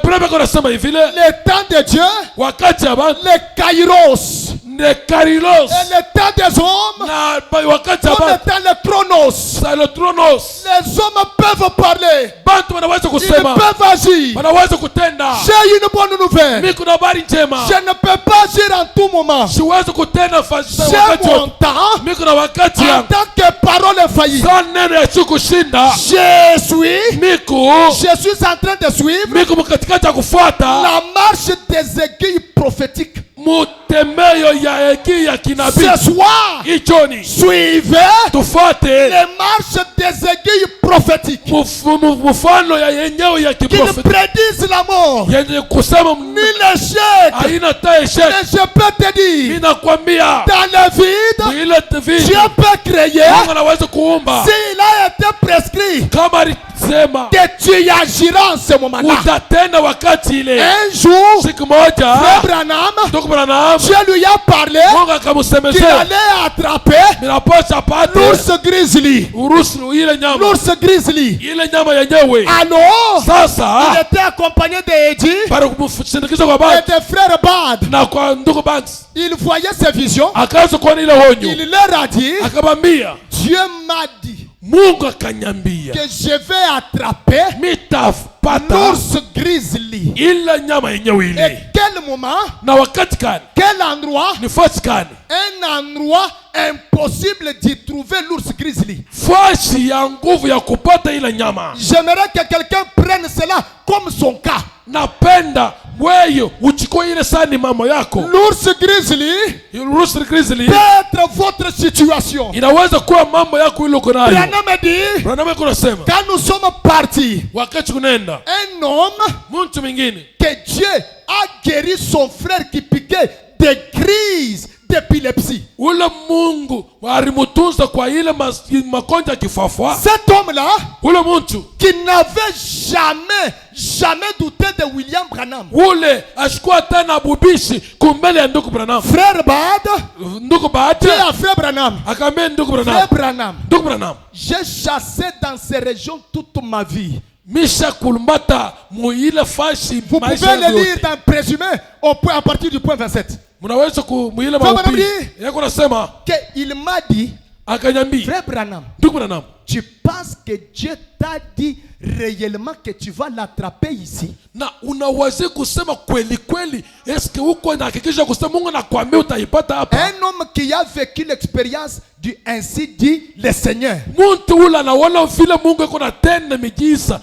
temps de Dieu, le kairos. Et le temps des hommes, on attend le chronos. Les hommes peuvent parler, ils peuvent agir. J'ai une bonne nouvelle. Je ne peux pas agir en tout moment. J'ai mon temps. En tant que parole infaillible, je suis en train de suivre la marche des aiguilles prophétiques. Ce soir, suivez les marches des aiguilles prophétiques qui prédisent la mort. Ni l'échec. Mais je peux te dire, dans le vide, Dieu peut créer. S'il a été prescrit que tu agiras en ce moment-là. Un jour, Frère Branham, Dieu lui a parlé qu'il allait attraper l'ours grizzly. L'ours grizzly. Alors, il était accompagné d'Eddie et de frère Bad. Il voyait ses visions. Il leur a dit, Dieu m'a dit que je vais attraper l'ours grizzly. Et quel moment? Quel endroit? Un endroit impossible d'y trouver l'ours grizzly. J'aimerais que quelqu'un prenne cela comme son cas. napenda wewe uchukue ile sahani mama yako. L'ours grizzly peut être votre situation. Inaweza kuwa mambo yako ile uko nayo. Branham dit, Branham anasema, quand nous sommes partis, wakati kunaenda un homme mtu mwingine que Dieu a guéri son frère qui piquait des crises d'épilepsie. ule Mungu alimutunza kwa ile magonjwa ya kifafa. Cet homme-là, ule mtu qui n'avait jamais douté de William Branham, ule ashikuwa tena bubishi kumbele ya ndugu Branham. Frère Bad, Ndugu Bad Dieu a fait Branham. akamwambia ndugu Branham, Frère Branham, ndugu Branham, j'ai chassé dans ces régions toute ma vie. misha kulmbata muile fashi Vous maisha pouvez le yote. lire dans Présumé à partir du point 27. Mnaweza kumuile Frère maupili Branham yako nasema, qu'il m'a dit, akanyambia Frère Branham, ndugu Branham, tu penses que Dieu t'a dit réellement que tu vas l'attraper ici? na unawazi kusema kweli kweli, eske uko na hakikisha kusema Mungu anakuambia utaipata hapa? Un homme qui a vécu l'expérience du ainsi dit le Seigneur. Muntu ula anaona vile Mungu eko na tena mijiza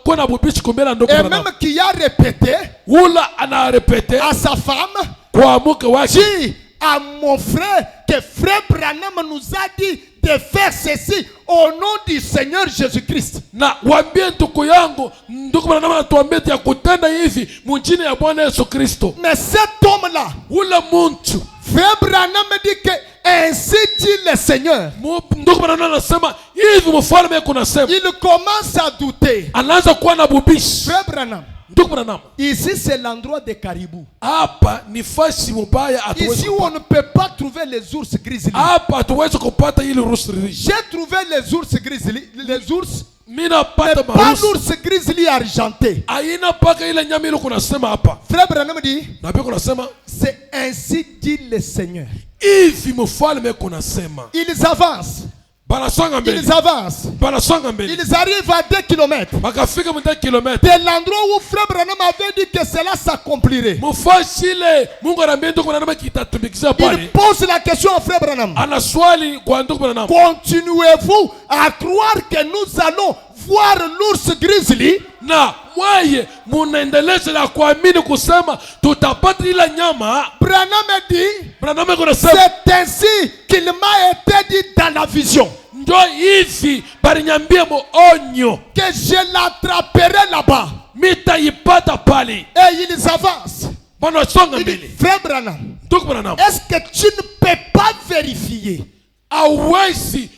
kuna bubishi kumbele ndugu Et Branham. même qui a répété Ula anarepete à sa femme, kwa mke wake, dis à mon frère que frère Branham nous a dit de faire ceci au nom du Seigneur Jésus-Christ. na waambie ndugu yangu, ndugu Branham anatuambia ya kutenda hivi mjini ya Bwana Yesu Kristo. Mais cet homme-là, Ule muntu frère Branham dit que ainsi dit le Seigneur. ndugu Branham anasema hivi, mfalme kunasema, Il commence à douter. anaanza kuwa na bubishi. Frère Branham, Ndugu Branham, ici c'est l'endroit des caribous. hapa ni fasi mubaya, Ici où on ne peut pas trouver les ours grizzly. hapa hatuwezi kupata ile rusiri. J'ai trouvé les ours grizzly, les ours, Mimi mais napata pas marusi l'ours grizzly argenté. aina paka ile nyama ile kunasema hapa, Frère Branham dit, na pia kunasema c'est ainsi dit le Seigneur. hivi, mfalme kunasema. Ils avancent, Banasonga mbele, ils avancent. banasonga mbele, Ils arrivent à 2 kilomètres bakafika mta kilomita de l'endroit où frère Branham avait dit que cela s'accomplirait. mufasi ile Mungu anaambia ndugu Branham kitatumikisha Il pale. pose la question à frère Branham. Ana swali kwa ndugu Branham, Continuez-vous à croire que nous allons voir l'ours grizzly? na mwaye munaendeleza la kuamini kusema tutapata ile nyama? Branham dit, Branham kunasema c'est ainsi qu'il m'a été dit dans la vision ndio hivi balinyambia muonyo, que je l'attraperai là-bas. mitaipata pale. Et ils avancent. Banasonga Il dit, mbele, frère Branham, ndugu Branham, est-ce que tu ne peux pas vérifier? hawezi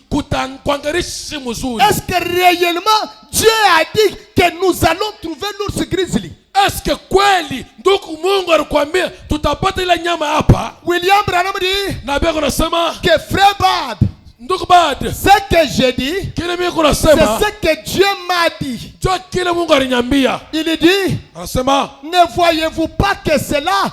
kuangarisha mzuri. Est-ce que réellement Dieu a dit que nous allons trouver l'ours grizzly? Eske kweli ndugu Mungu alikwambia tutapata ile nyama hapa? William Branham dit Na bia kunasema que frère Bad, ndugu Bad, ce que j'ai dit, kile mimi c'est kunasema ce que Dieu m'a dit. jo kile Mungu aliniambia. Il dit, Anasema ne voyez-vous pas que cela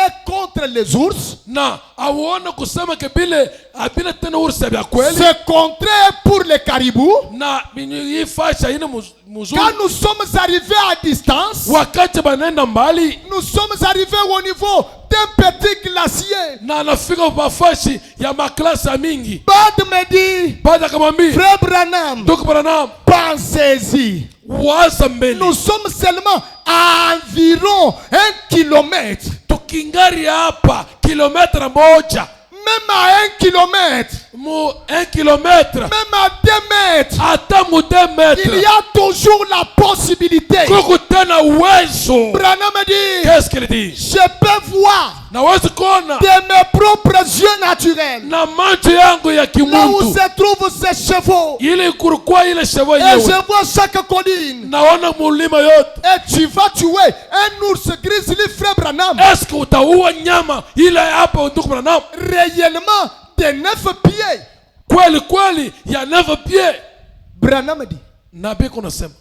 est contre les ours? na auone kusema ke bile abile tena ursa vya kweli, C'est contraire pour les caribous. na hii fasha ina mzuri. Quand nous sommes arrivés à distance, Wakati banaenda mbali nous sommes arrivés au niveau d'un petit glacier. na anafika kwa fashi ya maklasa mingi, Bad me dit, baada akamwambia frère Branham, ndugu Branham, pensez-y. waza mbele, Nous sommes seulement à environ 1 kilomètre. tukingari hapa kilomita moja, Même à 1 kilomètre, mu 1 kilomètre même à 2 mètres, hata mu 2 il y mètres a toujours la possibilité. kuku tena uwezo. Branham dit, Qu'est-ce qu'il dit? je peux voir Nawezi kuona de mes propres yeux naturels na macho yangu ya là où kimuntu se trouvent ces chevaux. ili kurukua ile shevo Et yewe, je vois chaque colline. naona mulima yote. Et tu vas tuer un ours grizzly, frère Branham, Eske utaua nyama ile hapa ndugu Branham? réellement de 9 pieds. Kweli kweli ya 9 pieds. Branham dit, Nabii kunasema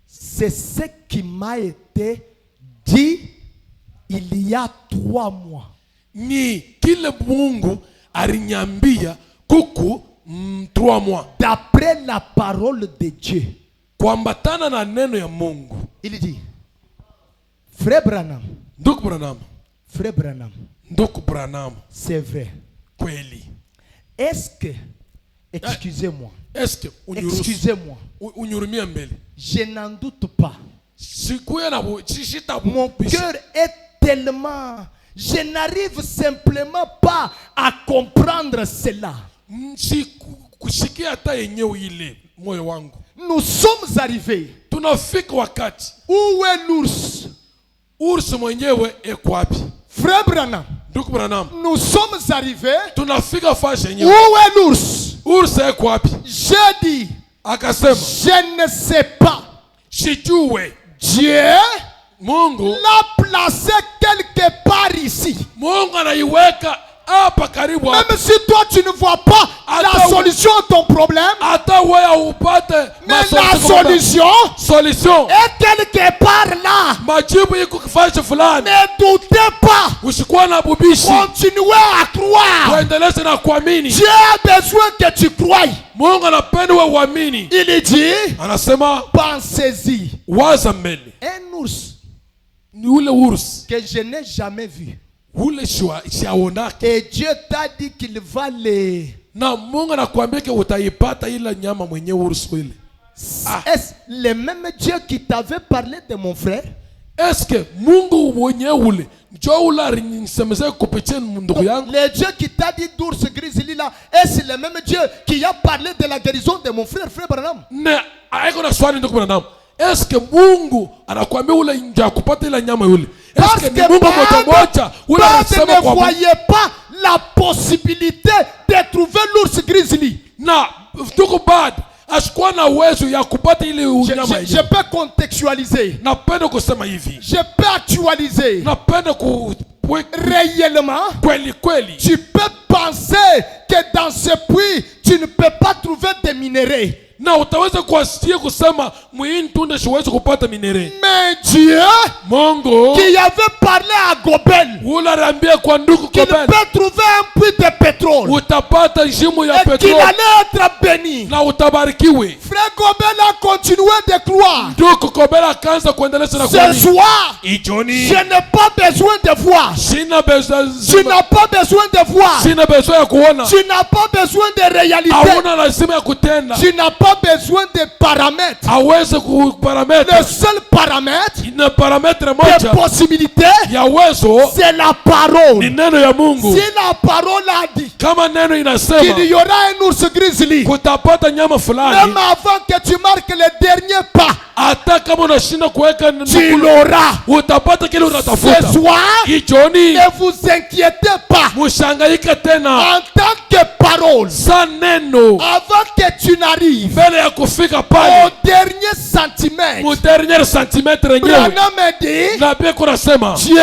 c'est ce qui m'a été dit il y a 3 mois. ni kile Mungu alinyambia kuku 3 mois, D'après la parole de Dieu. kuambatana na neno ya Mungu. Il dit, frère Branham, Ndugu Branham, frère Branham, ndugu Branham, c'est vrai. kweli. Est-ce que, excusez-moi, Eske excusez-moi, unyurumia mbele, je n'en doute pas. Mon cœur est tellement... Je n'arrive simplement pas à comprendre cela. Nous sommes arrivés. Où est l'ours? Frère Branham, nous sommes arrivés. Où est l'ours? J'ai dit, je ne sais pas. Dieu l'a placé quelque part ici. Même si toi tu ne vois pas la solution à ton problème, mais la solution est quelque part là. Ne doutez pas. Continuez à croire. Dieu a besoin que tu croies. Il dit, pensez-y. Un ours que je n'ai jamais vu. Et Dieu t'a dit qu'il va les... Est-ce le même Dieu qui t'avait parlé de mon frère? Est-ce que le Dieu qui t'a dit d'ours grizzly là, est-ce le même Dieu qui a parlé de la guérison de mon frère, frère Branham? Est-ce que Mungu anakuambia ule nja kupata ile nyama yule? Parce que ne voyez pas la possibilité de trouver l'ours grizzly. Na tuko bad ashikuwa na uwezo ya kupata ile nyama ile. Je peux contextualiser. Napenda kusema hivi. Je peux actualiser. Napenda réellement, tu peux penser que dans ce puits tu ne peux pas trouver de minéraux. Na utaweza kuasikia kusema muhini tunda siwezi kupata minere. Mais Dieu, Mungu, qui avait parlé à Gobel, ularambia kwa ndugu qu'il Gobel, peut trouver un puits de pétrole, utapata shimo ya et qu'il petroli, allait être béni. na utabarikiwe. Frère Gobel a continué de croire. Ndugu Gobel akaanza kuendelea na kuamini. Ce soir, Ijoni, je n'ai pas besoin de voir. Tu n'as pas besoin de voir. Tu n'as pas besoin de réalité. Tu n'as pas besoin de paramètres. Le seul paramètre de possibilité, c'est la parole. Si la parole a dit qu'il y aura un ours grizzly, même avant que tu marques le dernier pas, tu l'auras. Ce soir, ne vous inquiétez pas. En tant que parole, avant que tu n'arrives au dernier centimètre, Branham dit, Dieu a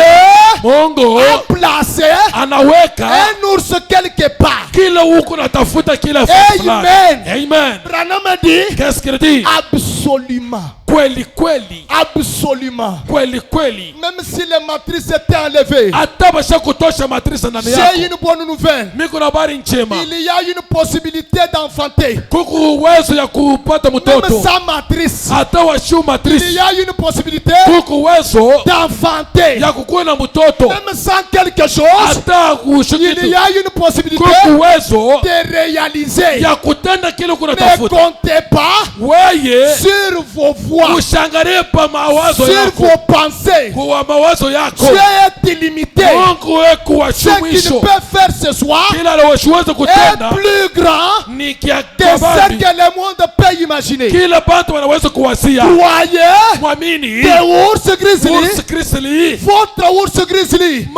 placé un ours quelque part. Amen. Branham dit, absolument. Absolument. Même si les matrices étaient enlevées, j'ai une bonne nouvelle. Il y a une possibilité d'enfanter. Même sans matrice, il y a une possibilité d'enfanter. Même sans quelque chose, il y a une possibilité de réaliser. Ne comptez pas sur vos voix, sur vos pensées. Dieu est illimité. Ce qu'il peut faire ce soir est plus grand que ce que le monde peut imaginer. Croyez que ours grizzly, votre ours grizzly, est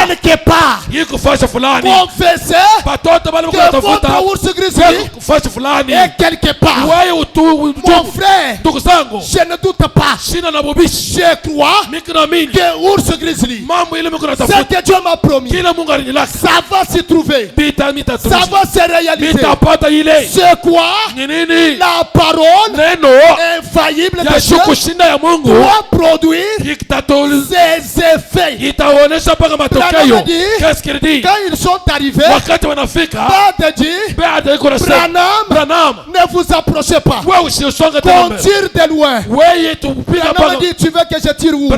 quelque part. Confessez que votre ours grizzly est quelque part. Mon frère, je ne doute pas. Je crois que ours grizzly, ce que Dieu m'a promis, ça va se trouver, ça va se réaliser. C'est quoi? La parole infaillible de Dieu doit produire ses effets. Branham dit, quand ils sont arrivés, Branham, ne vous approchez pas. On tire de loin. Branham dit, tu veux que je tire où?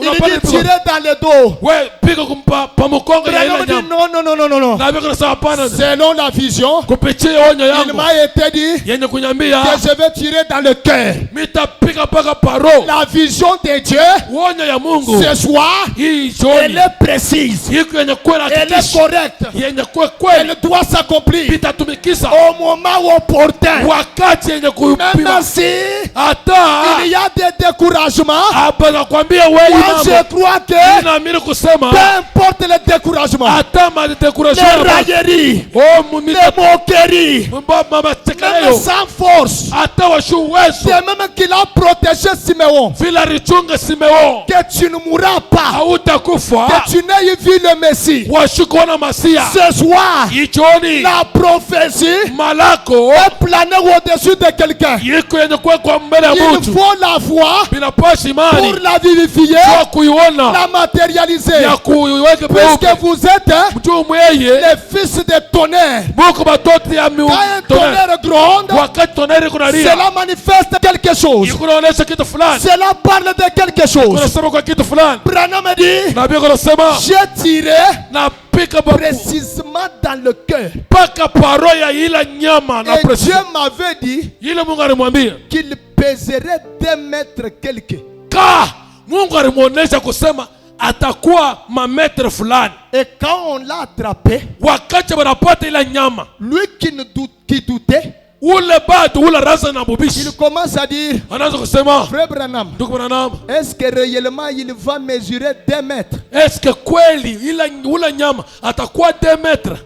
Il dit, tirer dans le dos. Branham dit, non. Selon la vision, kupitia onyo il yangu m'a été dit yenye kunyambia que je vais tirer dans le cœur. mitapiga mpaka paro. La vision de Dieu, Onyo ya Mungu ce soir, hii elle jioni est précise, iko yenye kuwa elle est hakikisha correcte, yenye kuwa kweli elle doit s'accomplir itatumikisa au moment opportun. wakati yenye Même kupima. si Hata il y a des découragements, hapa nakwambia wewe moi mambo je crois que naamini kusema peu importe le découragement, hata les madekurasio railleries, oh les mumita moqueries, mama même tekeleyo sans force, hata washu uwezo c'est même qu'il a protégé Siméon, vile alichunga Simeon que tu ne mourras pas, hautakufa que tu n'aies vu le Messie. washukuona Masia. Ce soir, Ichoni la prophétie malako est planée au-dessus de quelqu'un. iko yenye kuwa kwa mbele ya Il mtu faut la voir binapasha pour imani la vivifier, kwa kuiona la matérialiser. ya kuiweka Puisque peupe vous êtes mtu mweye les fils de tonnerre. muko batoto ya Quand un tonere. tonnerre gronde, Wakati tonere kunalia cela manifeste quelque chose. ikunaonesha kitu fulani, Cela parle de quelque chose. kunasema kwa kitu fulani. Branham me dit, Nabii kunasema j'ai tiré na pika précisément dans le cœur. paka paro ya ila nyama na Et Dieu presi m'avait dit ile Mungu alimwambia qu'il pèserait 2 mètres quelque. ka Mungu alimuonesha kusema atakuwa mametre fulani. Et quand on l'a attrapé, Wakati wanapata ila nyama lui qui doutait, ule bado ule rasa na bubishi il commence à dire, anaanza kusema frère Branham, ndugu Branham, est-ce que réellement il va mesurer 2 mètres? eske kweli ule nyama atakuwa 2 metre?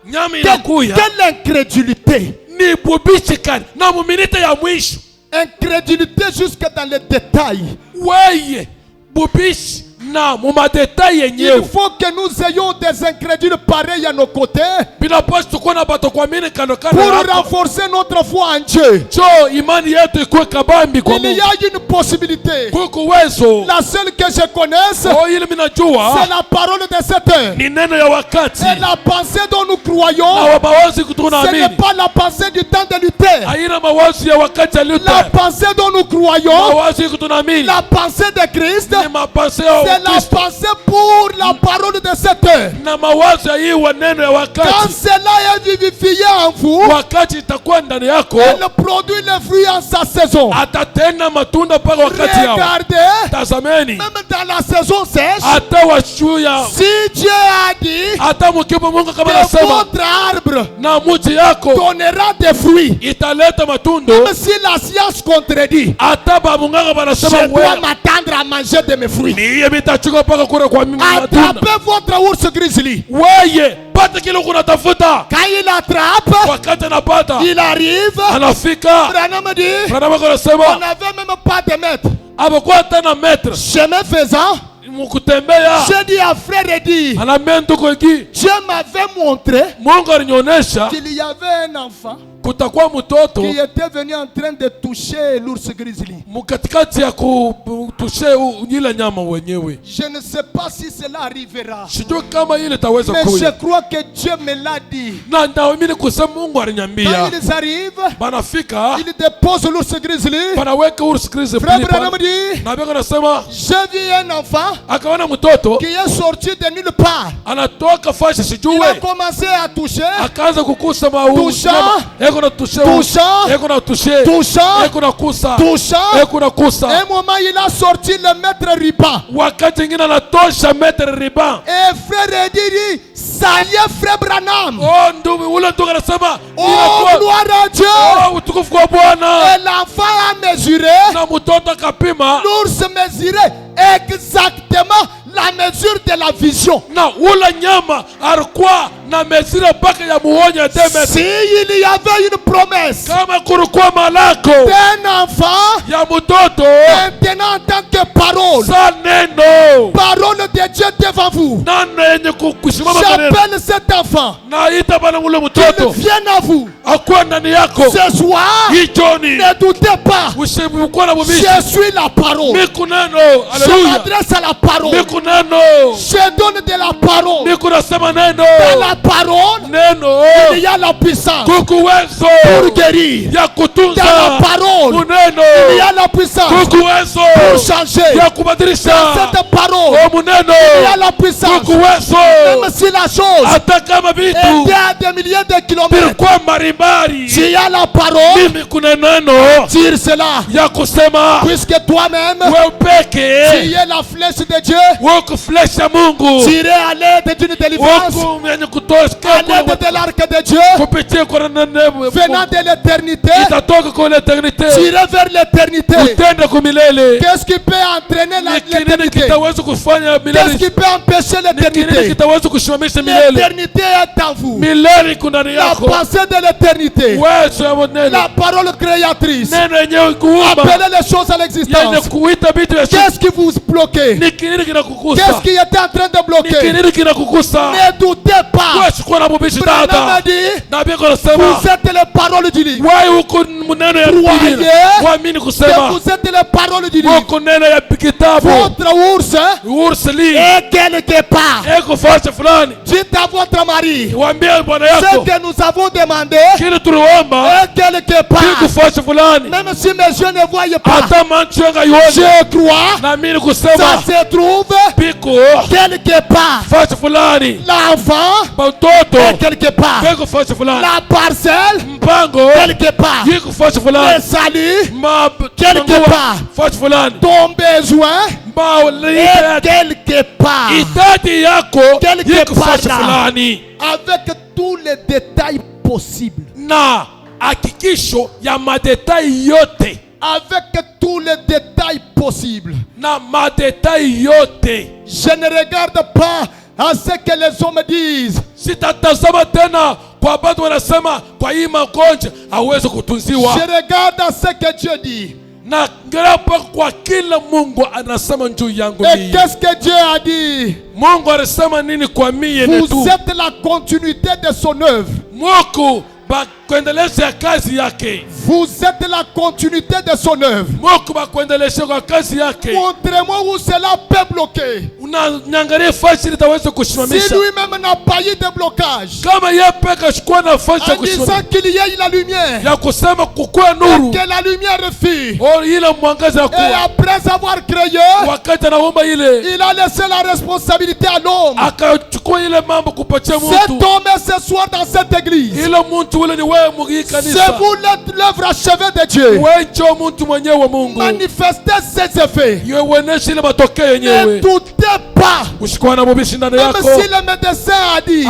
Nyama inakuya Quelle incrédulité! ni bubishi kani na muminite ya mwisho Incrédulité jusque dans les détails. weye bubishi na mumadetai Il yenyewe. faut que nous ayons des incrédules pareils à nos côtés Binapaswa tukuwa na bato kuamini kando kando pour yako renforcer notre foi en Dieu. cho imani yetu ikuwe kabambi kwa Il y Mungu. a une possibilité. Kuko uwezo La seule que je connaisse, o ile minajua c'est la parole de cette heure. ni neno ya wakati Et la pensée dont nous na croyons, wa mawazi ce n'est tunaamini pas la pensée du temps de Luther. haina mawazi ya wakati ya La Luther. pensée dont nous croyons, Mawazi tunaamini la pensée de Christ, ni mapase ya c'est la Kristo pensée pour la parole de cette heure. na mawazo ya hii wa neno ya Quand wakati. cela est vivifié en vous, Wakati itakuwa ndani yako elle produit le fruit en sa saison. atatenda matunda mpaka wakati yao. Regardez, Tazameni même dans la saison sèche, hata washuya si Dieu a dit hata mkipo Mungu kama que anasema votre arbre na mti yako donnera des fruits, italeta matundo, même si la science contredit, hata babunganga banasema je dois wewe m'attendre à manger de mes fruits. niye mitachuka mpaka kura kwa mimi matunda. Attrapez votre ours grizzly. Weye pata kile kunatafuta. Quand il attrape, Wakati anapata il arrive. anafika, Branham dit, Branham on anasema n'avait même pas de maître. abakuwa hata na metre Chemin faisant, mkutembea j'ai dit à frère Eddy, anaambia ndugu hiki Dieu m'avait montré Mungu alinionyesha qu'il y avait un enfant kutakuwa mtoto qui était venu en train de toucher l'ours grizzly. mkatikati ya kutushe ile nyama wenyewe. Je ne sais pas si cela arrivera, Sijui kama ile itaweza mais je kuja, crois que Dieu me l'a dit. na naamini kusema Mungu Quand aliniambia. ils arrivent, Banafika ils déposent l'ours grizzly. banaweka ursi krizi Frère Branham dit, na bego nasema j'ai vu un enfant akaona mtoto qui est sorti de nulle part. anatoka fashi Il sijui, a commencé à toucher, akaanza kukusa Touchant. eko na tushe Touchant. eko na tushe touchant, eko na kusa touchant. eko na kusa. Un moment, il a sorti le maître ruban. Wakati ingine anatosha metre riba. Et frère Eddy dit, salut frère Branham. Oh ndugu ule ndugu anasema Oh, gloire à Dieu. oh utukufu kwa Bwana. Et l'enfant a mesuré, Na mtoto akapima l'ours mesurait exactement la mesure de la vision. na ula nyama alikuwa na mesira mpaka ya muonya deme. Si il y avait une promesse Kama kulikuwa malako d'un enfant, ya mtoto maintenant en tant que parole, sa neno parole de Dieu devant vous, nana yenye kusimama maneno j'appelle cet enfant na ita bana ule qu'il mtoto vienne à vous. akuwa ndani yako Ce soir, hii jioni. ne doutez pas, Usikuwa na bubishi je suis la parole. miku neno. Je Haleluya, m'adresse à la parole. miku Je donne de la parole. Dans la parole, il y a la puissance pour guérir. Dans la parole, il y a la puissance pour changer. Dans cette parole, il y a la puissance. Même si la chose est à des milliers de kilomètres, tu as la parole, tire cela. Puisque toi-même, tu es la flèche de Dieu, tirée à l'aide d'une délivrance, à l'aide de l'arc de Dieu, venant de l'éternité, tirée vers l'éternité. Qu'est-ce qui peut entraîner l'éternité? Qu'est-ce qui peut empêcher l'éternité? L'éternité est en vous. La pensée de l'éternité, la parole créatrice, appelez les choses à l'existence. Qu'est-ce qui vous bloquez? Qu'est-ce qui était en train de bloquer? Ne doutez pas. Branham a dit, vous êtes les paroles du livre. Croyez que vous êtes les paroles du livre. Votre ours est quelque part. Dites à votre mari, ce que nous avons demandé est quelque part. Même si mes yeux ne voient pas, je crois, ça se trouve quelque part. L'enfant est quelque part. La parcelle quelque part. Le salut quelque part. Ton besoin est quelque part. Quelque part là. Avec tous les détails possibles. Hakikisho ya madetail yote. Avec tous les détails possibles. Na madetail yote. Je ne regarde pas à ce que les hommes disent. Sitatazama tena kwa watu wanasema kwa hii magonjwa hawezi kutunziwa. Je regarde à ce que Dieu dit. Na ngapa kwa kila Mungu anasema juu yangu mimi. Et qu'est-ce que Dieu a dit? Mungu anasema nini kwa mimi tu? Vous êtes la continuité de son œuvre. Mungu vous êtes la continuité de son œuvre. Montrez-moi où cela peut bloquer. Si lui-même n'a pas eu de blocage, en disant qu'il y ait la lumière, et que la lumière refuse, et après avoir créé, il a laissé la responsabilité à l'homme. Cet homme est ce soir dans cette église. C'est vous l'œuvre achevée de Dieu. Manifestez ses effets. Ne doutez pas. Même si le médecin a dit,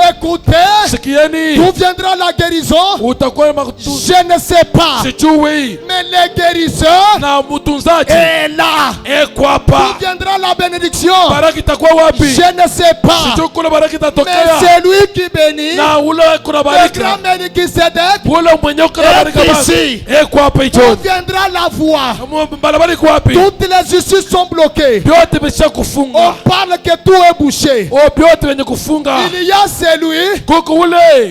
écoutez, d'où viendra la guérison? Je ne sais pas. Mais le guérisseur est là. D'où viendra la bénédiction? Je ne sais pas. Mais c'est lui qui bénit. Le grand Melchisedec est ici. Où viendra la voix? Toutes les justices sont bloquées. On parle que tout est bouché. Il y a celui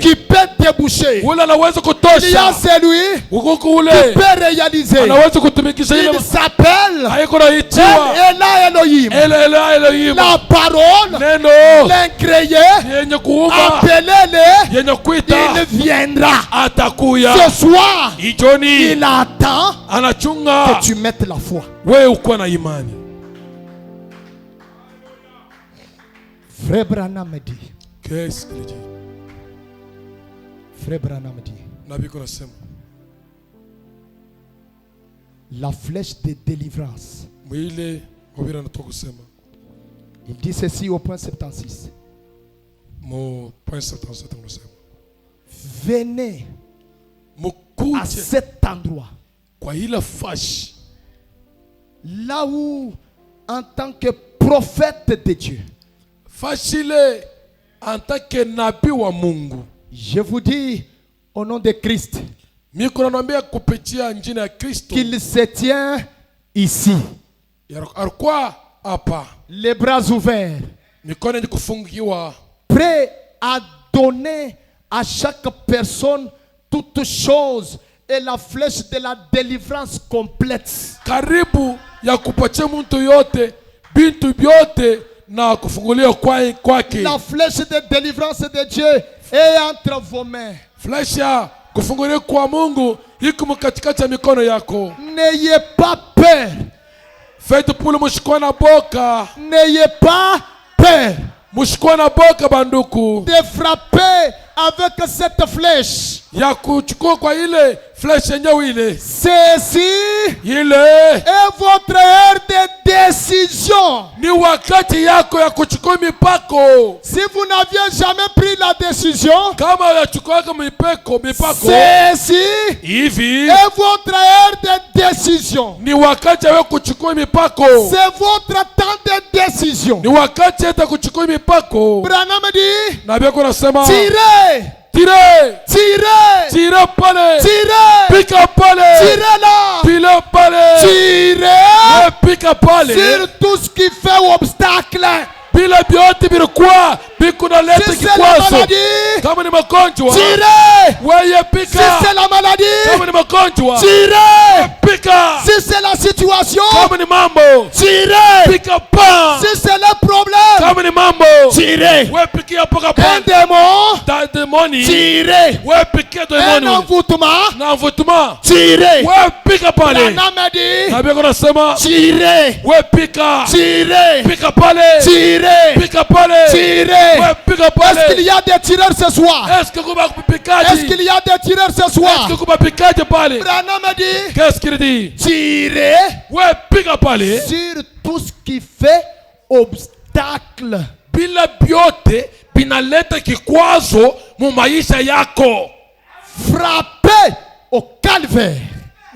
qui peut déboucher. Il y a celui qui peut réaliser. Il s'appelle Elohim. La parole, l'incréé, appelez-les. Il viendra. Ce soir, il attend que tu mettes la foi. Frère Branham me dit. Frère Branham dit. La flèche de délivrance. Il dit ceci au point 76. Venez à cet endroit. Là où, en tant que prophète de Dieu, je vous dis au nom de Christ qu'il se tient ici, les bras ouverts, prêt à donner à chaque personne toute chose et la flèche de la délivrance complète. Karibu ya kupatia mtu yote bintu byote na kufunguliwa kwake. La flèche de délivrance de Dieu est entre vos mains. Flesha kufunguliwa kwa Mungu iko katikati ya mikono yako. N'ayez pas peur. Faites pour le mushikwana boka. N'ayez pas peur. Mushikwana boka banduku. De frapper avec cette flèche. Ya kuchukua kwa ile flèche yenyewe ile. Ceci ile est votre heure de décision. Ni wakati yako ya kuchukua mipako. Si vous n'aviez jamais pris la décision, kama unachukua mipako, ceci hivi est votre heure de décision. Ni wakati ya kuchukua mipako. C'est votre temps de décision. Ni wakati ya kuchukua mipako. Branham dit, na bia kuna sema tirez, tirez, tirez, tirez pale, tirez, pica pale, tirez là, pile pale, tirez, pica pale, sur tout ce qui fait obstacle. Bila biote bilikuwa bikuna leta kikwazo. Kama ni magonjwa, tirez. Weye pika. Si c'est la maladie, kama ni magonjwa, tirez. Pika. Si c'est la situation, kama ni mambo, tirez. Pika pa. Si c'est le problème, kama ni mambo, tirez. We pikia paka Un pa. démon, Ta demoni, tirez. We pikia demoni. Un envoûtement, na envoûtement, tirez. We pika pale. Branham dit, na bia kuna sema tirez. We pika. Tirez. Pika pale. Tirez. Pika pale. Tirez. We pika pale. Est-ce qu'il y a des tireurs ce soir? Est-ce que kuba kupikaji? Est-ce qu'il y a des tireurs ce Est-ce soir? que kuba pikaji pale? Branham dit, Qu'est-ce qu'il dit? tirez We pika pale. sur tout ce qui fait obstacle. Bila biote binaleta kikwazo mu maisha yako. Frappez au calvaire.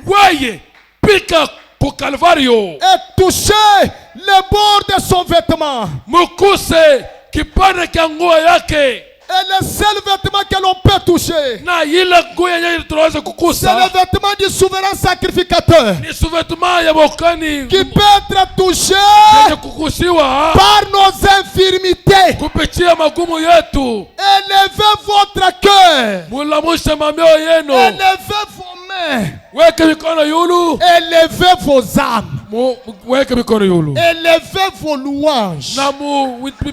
Weye pika ku Calvario. Et touchez le bord de son vêtement. Mukuse kipande cha nguo yake. Et le seul vêtement que l'on peut toucher, Na ile nguo yenyewe tunaweza c'est kukusa. le vêtement du souverain sacrificateur Ni sous-vêtement ya mokani. qui peut être touché Yenye kukusiwa par nos infirmités. kupitia magumu yetu. Élevez votre cœur. Mulamushe mameo yenu. Élevez vos mains. Weke mikono yulu. Élevez vos âmes. Weke mikono yulu. Élevez vos louanges. Na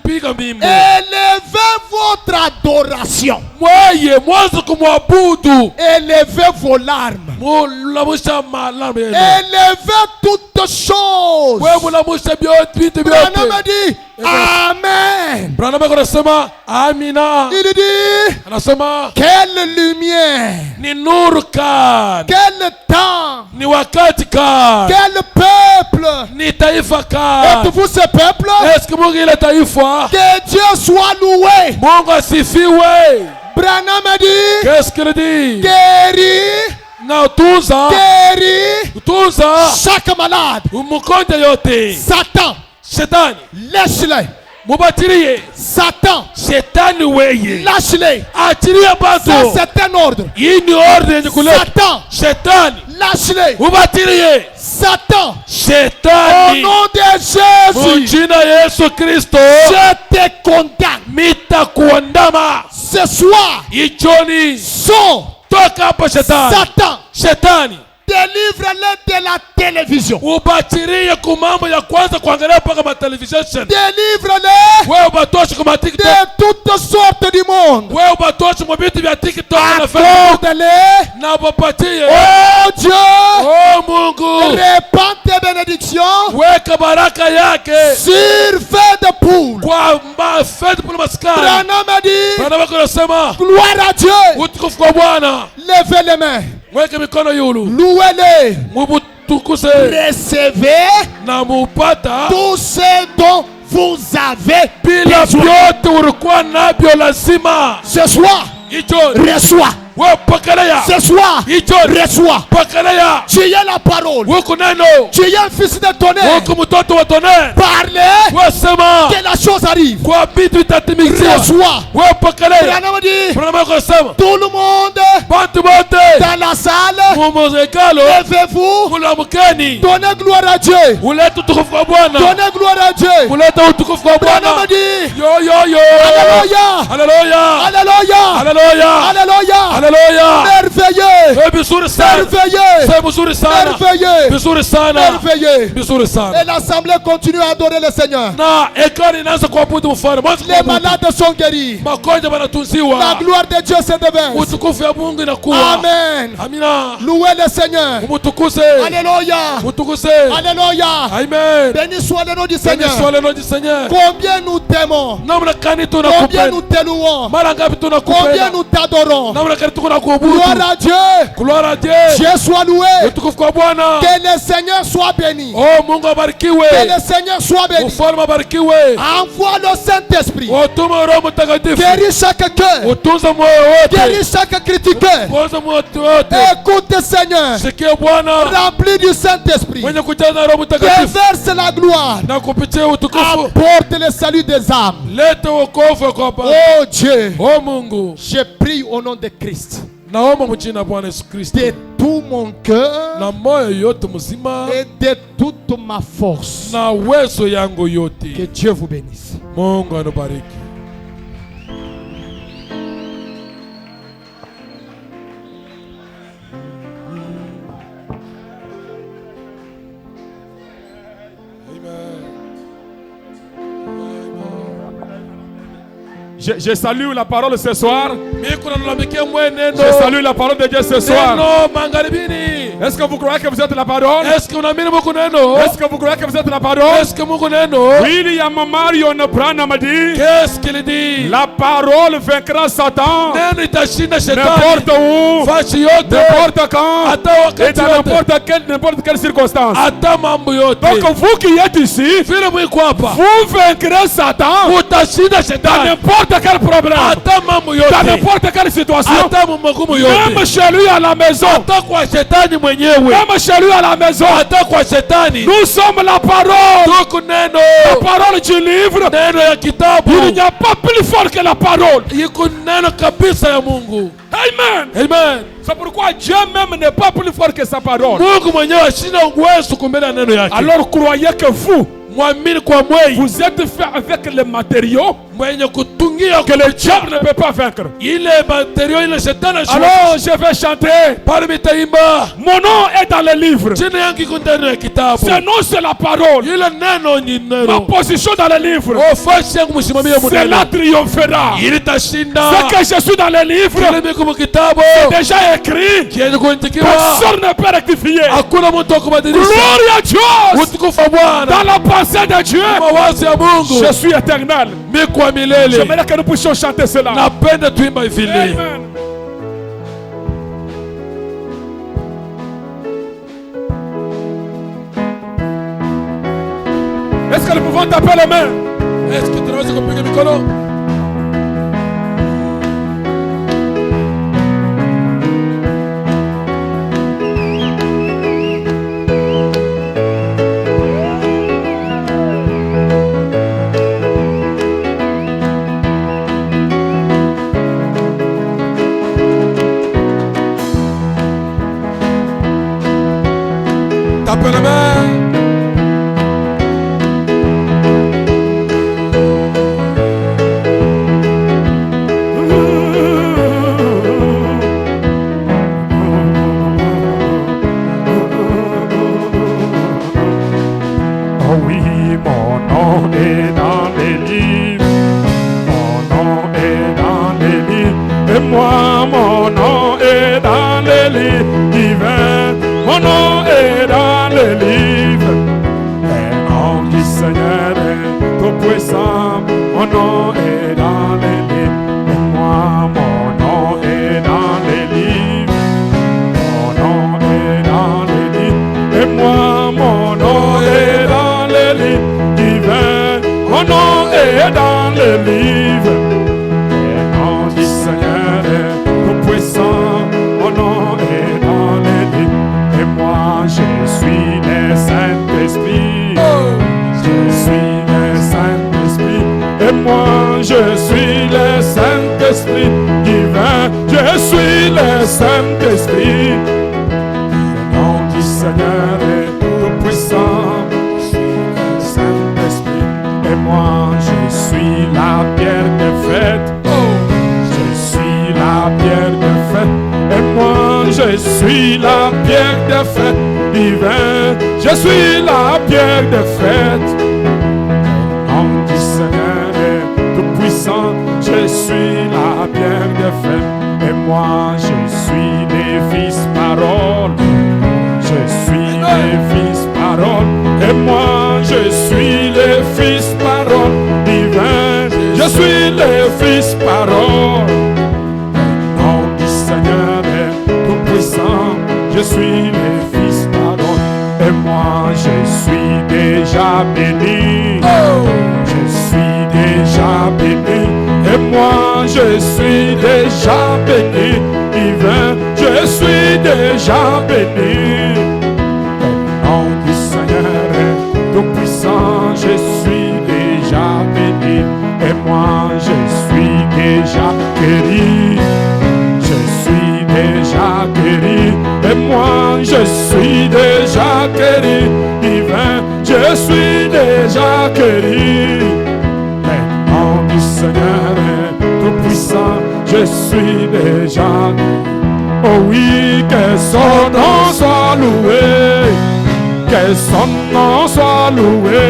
piga mimbo. Élevez votre adoration. Mweye mwanzo kumwabudu. Élevez vos larmes. Mulamusha malarme yenu. Élevez toutes choses. Wewe mulamusha vitu vyote. Branham dit Amen. Branham anasema amina. Il dit Anasema quelle lumière, ni nuru kan. quel temps, Ni wakati kan. quel peuple. Ni taifa kan. Êtes-vous ce peuple? Est-ce que Mungu ile taifa? Que Dieu soit loué. Mungu asifiwe. Branham dit Qu'est-ce qu'il dit? guéris, Na utunza. guéris Utunza. chaque malade. Umukonde yote. Satan, Shetani. lâche-le. Mubatirie. Satan, Shetani weye. lâche-le. Achilia bato. Ça c'est un ordre. Hii ni ordre yenye kuleta. Satan, Shetani. lâche-le. Mubatirie. Satan, au Shetani. nom de Jésus, Mujina Yesu Kristo. je te condamne. Mita kuandama. Ce soir, Ichoni. sors. Toka hapa shetani. Satan, Shetani. délivre-le de la télévision. Ubatirie kumambo ya kwanza kuangalia paka ma television. Délivre-le Wewe ubatoshi kuma TikTok. de toutes sortes du monde. Wewe ubatoshi mu vitu vya TikTok na Facebook. Accorde-le, Na upapatie. oh Dieu, Oh Mungu. répand tes bénédictions Weka baraka yake sur feu de poule. kwa fed pour maskari. Branham a dit, Bwana wako anasema gloire à Dieu. utukufu kwa Bwana. Levez les mains, Weke mikono yulu. louez-le, Mubutukuse recevez na mupata tout ce dont vous avez bila besoin. vyote ulikuwa navyo lazima. Ce soir, Hicho reçois. wewe pokelea. Ce soir, Hicho reçois. pokelea. Tu es la parole. Huku neno. Tu es un fils de tonnerre. Huku mtoto wa tonnerre. Parlez Wewe sema que la chose arrive. kwa vitu vitatimizwa. Reçois. Wewe pokelea. Branham dit, Bwana wako anasema tout le monde bantu bote dans la salle, mumozekalo levez-vous, mulamukeni. donnez gloire à Dieu. Ulete utukufu kwa Bwana. Donnez gloire à Dieu. Ulete utukufu kwa Branham Bwana. dit, Yo yo yo. Alléluia, Haleluya. Alléluia, Haleluya. Alléluia, Haleluya. merveilleux, vizuri sana, merveilleux, sema vizuri sana, merveilleux, vizuri sana, merveilleux. vizuri sana. Et l'assemblée continue à adorer le Seigneur. Na hekari inaanza kuabudu mfalme. Mwanzo Les kuabudu. malades sont guéris. Magonjwa La yanatunziwa. gloire de Dieu se déverse. Utukufu ya Mungu inakuwa. Amen. Amina. Louez le Seigneur. Umutukuze. Alléluia. Umutukuze. Alléluia. Amen. Béni soit le nom du Béni Seigneur. soit le nom du Seigneur. Combien nous t'aimons. Namna gani Combien tunakupenda. nous te louons. Mara ngapi Combien tunakupenda. nous t'adorons. Namna gani tunakuabudu. Gloire à Dieu. Gloire à Dieu. Dieu soit loué. Utukufu kwa Bwana. Que le Seigneur soit béni. Oh, Mungu abarikiwe. Que le Seigneur soit béni. Mfalme abarikiwe. Envoie le Saint-Esprit. Utuma Roho Mtakatifu. Guéris chaque cœur. Utunze moyo wote. Guéris chaque critiqueur. Poza moyo wote. Écoute Seigneur. Sikia Bwana. Rempli du Saint-Esprit. Mwenye kujaza Roho Mtakatifu. Déverse la gloire. Na kupitia utukufu. Apporte le salut des âmes. Lete wokovu kwa Baba. Oh Dieu. Oh Mungu. Je prie au nom de Christ. Naomba mjina Bwana Yesu Kristo. De tout mon cœur. Na moyo yote mzima. Et de toute ma force. Na uwezo yangu yote. Que Dieu vous bénisse. Mungu anubariki. Je salue la parole ce soir. Je Je salue la parole de Dieu ce soir. Est-ce que vous croyez que vous êtes la parole? Est-ce que vous croyez que vous êtes la parole? William Marion Branham dit, qu'est-ce qu'il dit? la parole vaincra Satan N'importe n'importe où, n'importe quand, et dans n'importe quelle circonstance. Donc vous qui êtes ici, vous vaincrez Satan dans n'importe quel problème, dans n'importe quelle situation, même chez lui à la maison, même chez lui à la maison. Nous sommes la parole, la parole du livre. Il n'y a pas plus fort que la parole. Amen. Amen. C'est pourquoi Dieu même n'est pas plus fort que sa parole. Alors croyez que vous êtes fait avec les matériaux que le diable ne peut pas vaincre. Alors je vais chanter. Mon nom est dans le livre. Ce nom c'est la parole. Ma position dans le livre, cela triomphera. Ce que je suis dans le livre, c'est déjà écrit. Personne ne peut rectifier. Gloire à Dieu. Dans la pensée de Dieu, je suis éternel. J'aimerais que nous puissions chanter cela. Amen. Est-ce que nous pouvons taper les mains? Est-ce que tunaweza kupiga mikono? Tapez la main. Oh oui, mon nom est dans les livres. Mon nom est dans les livres. Et moi, mon nom est dans les livres divins. Mon nom est dans les livres. Le nom du Seigneur est tout puissant. Mon nom est dans les livres. Et moi, mon nom est dans les livres. Mon nom est dans les livres. Et moi, mon nom est dans les livres divins. Mon nom est dans les livres. Le nom du Seigneur est tout puissant. Mon nom est dans les livres. Et moi, je suis le Saint-Esprit. Je suis le Saint-Esprit. Et moi, je suis le Saint-Esprit divin. Je suis le Saint-Esprit. Le nom du Seigneur est tout puissant. Je suis le Saint-Esprit. Et moi, je suis la pierre de fête. Je suis la pierre de fête. Et moi, je Je suis la pierre de fête divin. Je suis la pierre de fête. Le nom du Seigneur est tout puissant. Je suis la pierre de fête. Et moi je suis les fils parole. Je suis les fils parole. Et moi je suis les fils parole divin. Je suis les fils parole. Le nom du Seigneur est tout puissant. Je suis les fils parole. Et moi je suis déjà béni. Je suis déjà béni. Et moi je suis déjà béni. Divin, je suis déjà béni. Le nom du Seigneur est tout puissant. Je suis déjà béni. Et moi je suis déjà guéri. Je suis déjà guéri. Et moi je suis déjà guéri. Divin, je suis déjà guéri. Le nom du Seigneur est tout puissant. Je suis déjà. Oh oui, que son nom soit loué. Que son nom soit loué.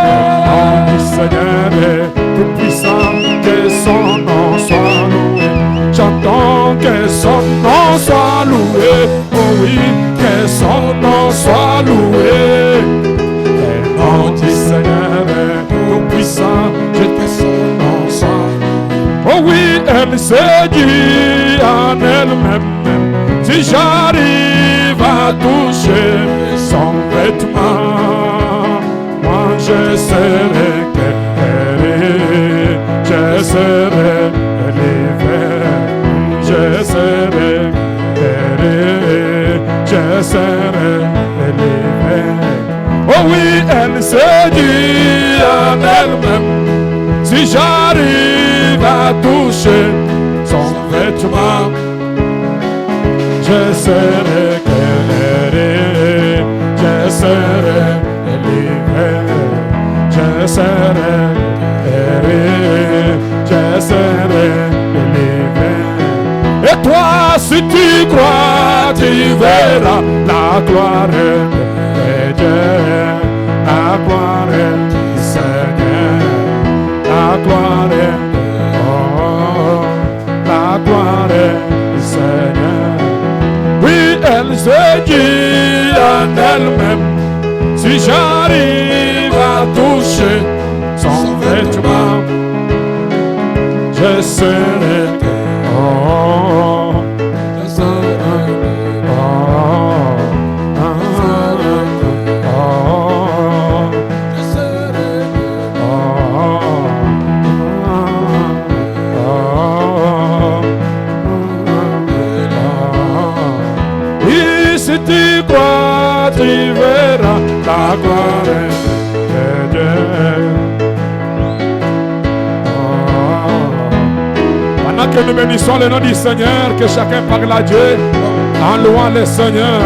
Le nom du Seigneur est tout puissant. Que son nom soit loué. J'entends que son nom soit loué. Oh oui, que son nom soit loué. Le nom du Seigneur est tout puissant. Que son nom soit loué. Oh oui, elle se dit en elle-même. Si j'arrive à toucher son vêtement, moi je serai guéri. Je serai délivré. Je serai guéri. Je serai délivré. Oh oui, elle se dit en elle-même. Si j'arrive à toucher son vêtement, je serai guéri. Je serai délivré. Je serai guéri. Je serai délivré. Et toi, si tu crois, tu verras la gloire de Dieu, la gloire du Seigneur, la gloire, oh, la gloire du Seigneur. Oui, elle se dit en elle-même, si j'arrive à toucher son vêtement, je serai, oh, je serai, oh, je serai, oui, si tu crois, tu verras la gloire de Dieu. Pendant que nous bénissons le nom du Seigneur, que chacun parle à Dieu en louant le Seigneur.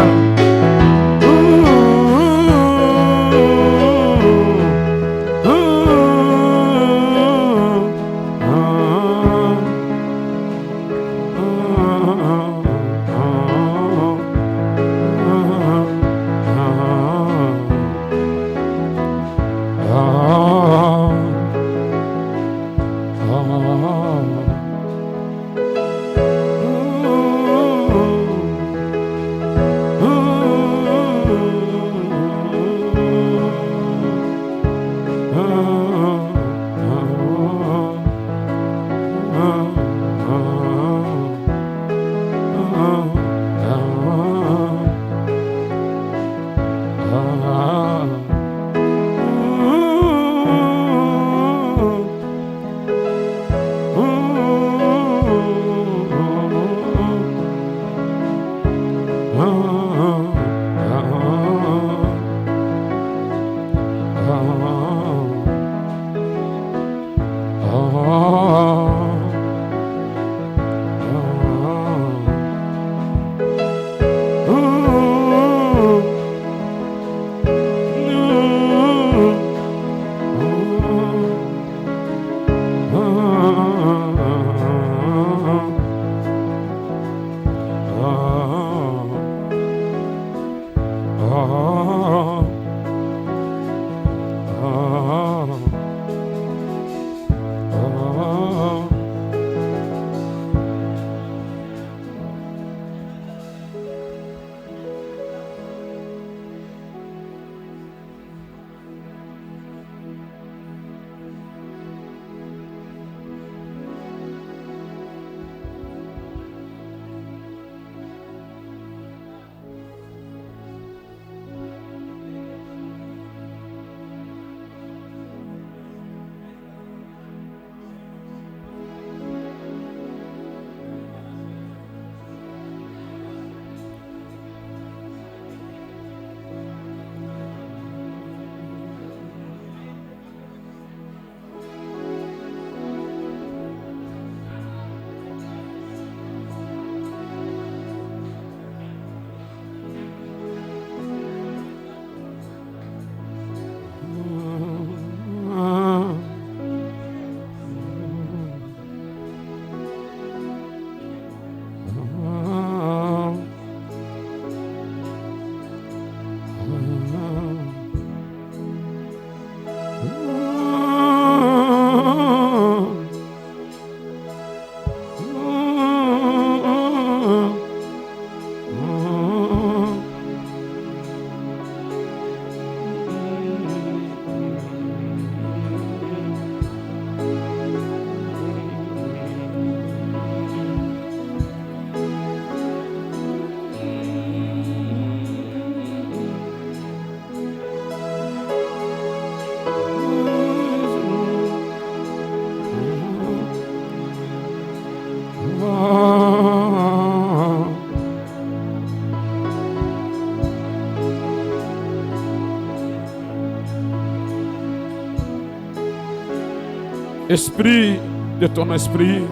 Esprit de ton esprit,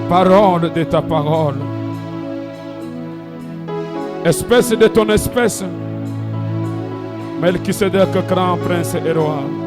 parole de ta parole, espèce de ton espèce, Melchisedec, grand prince et roi.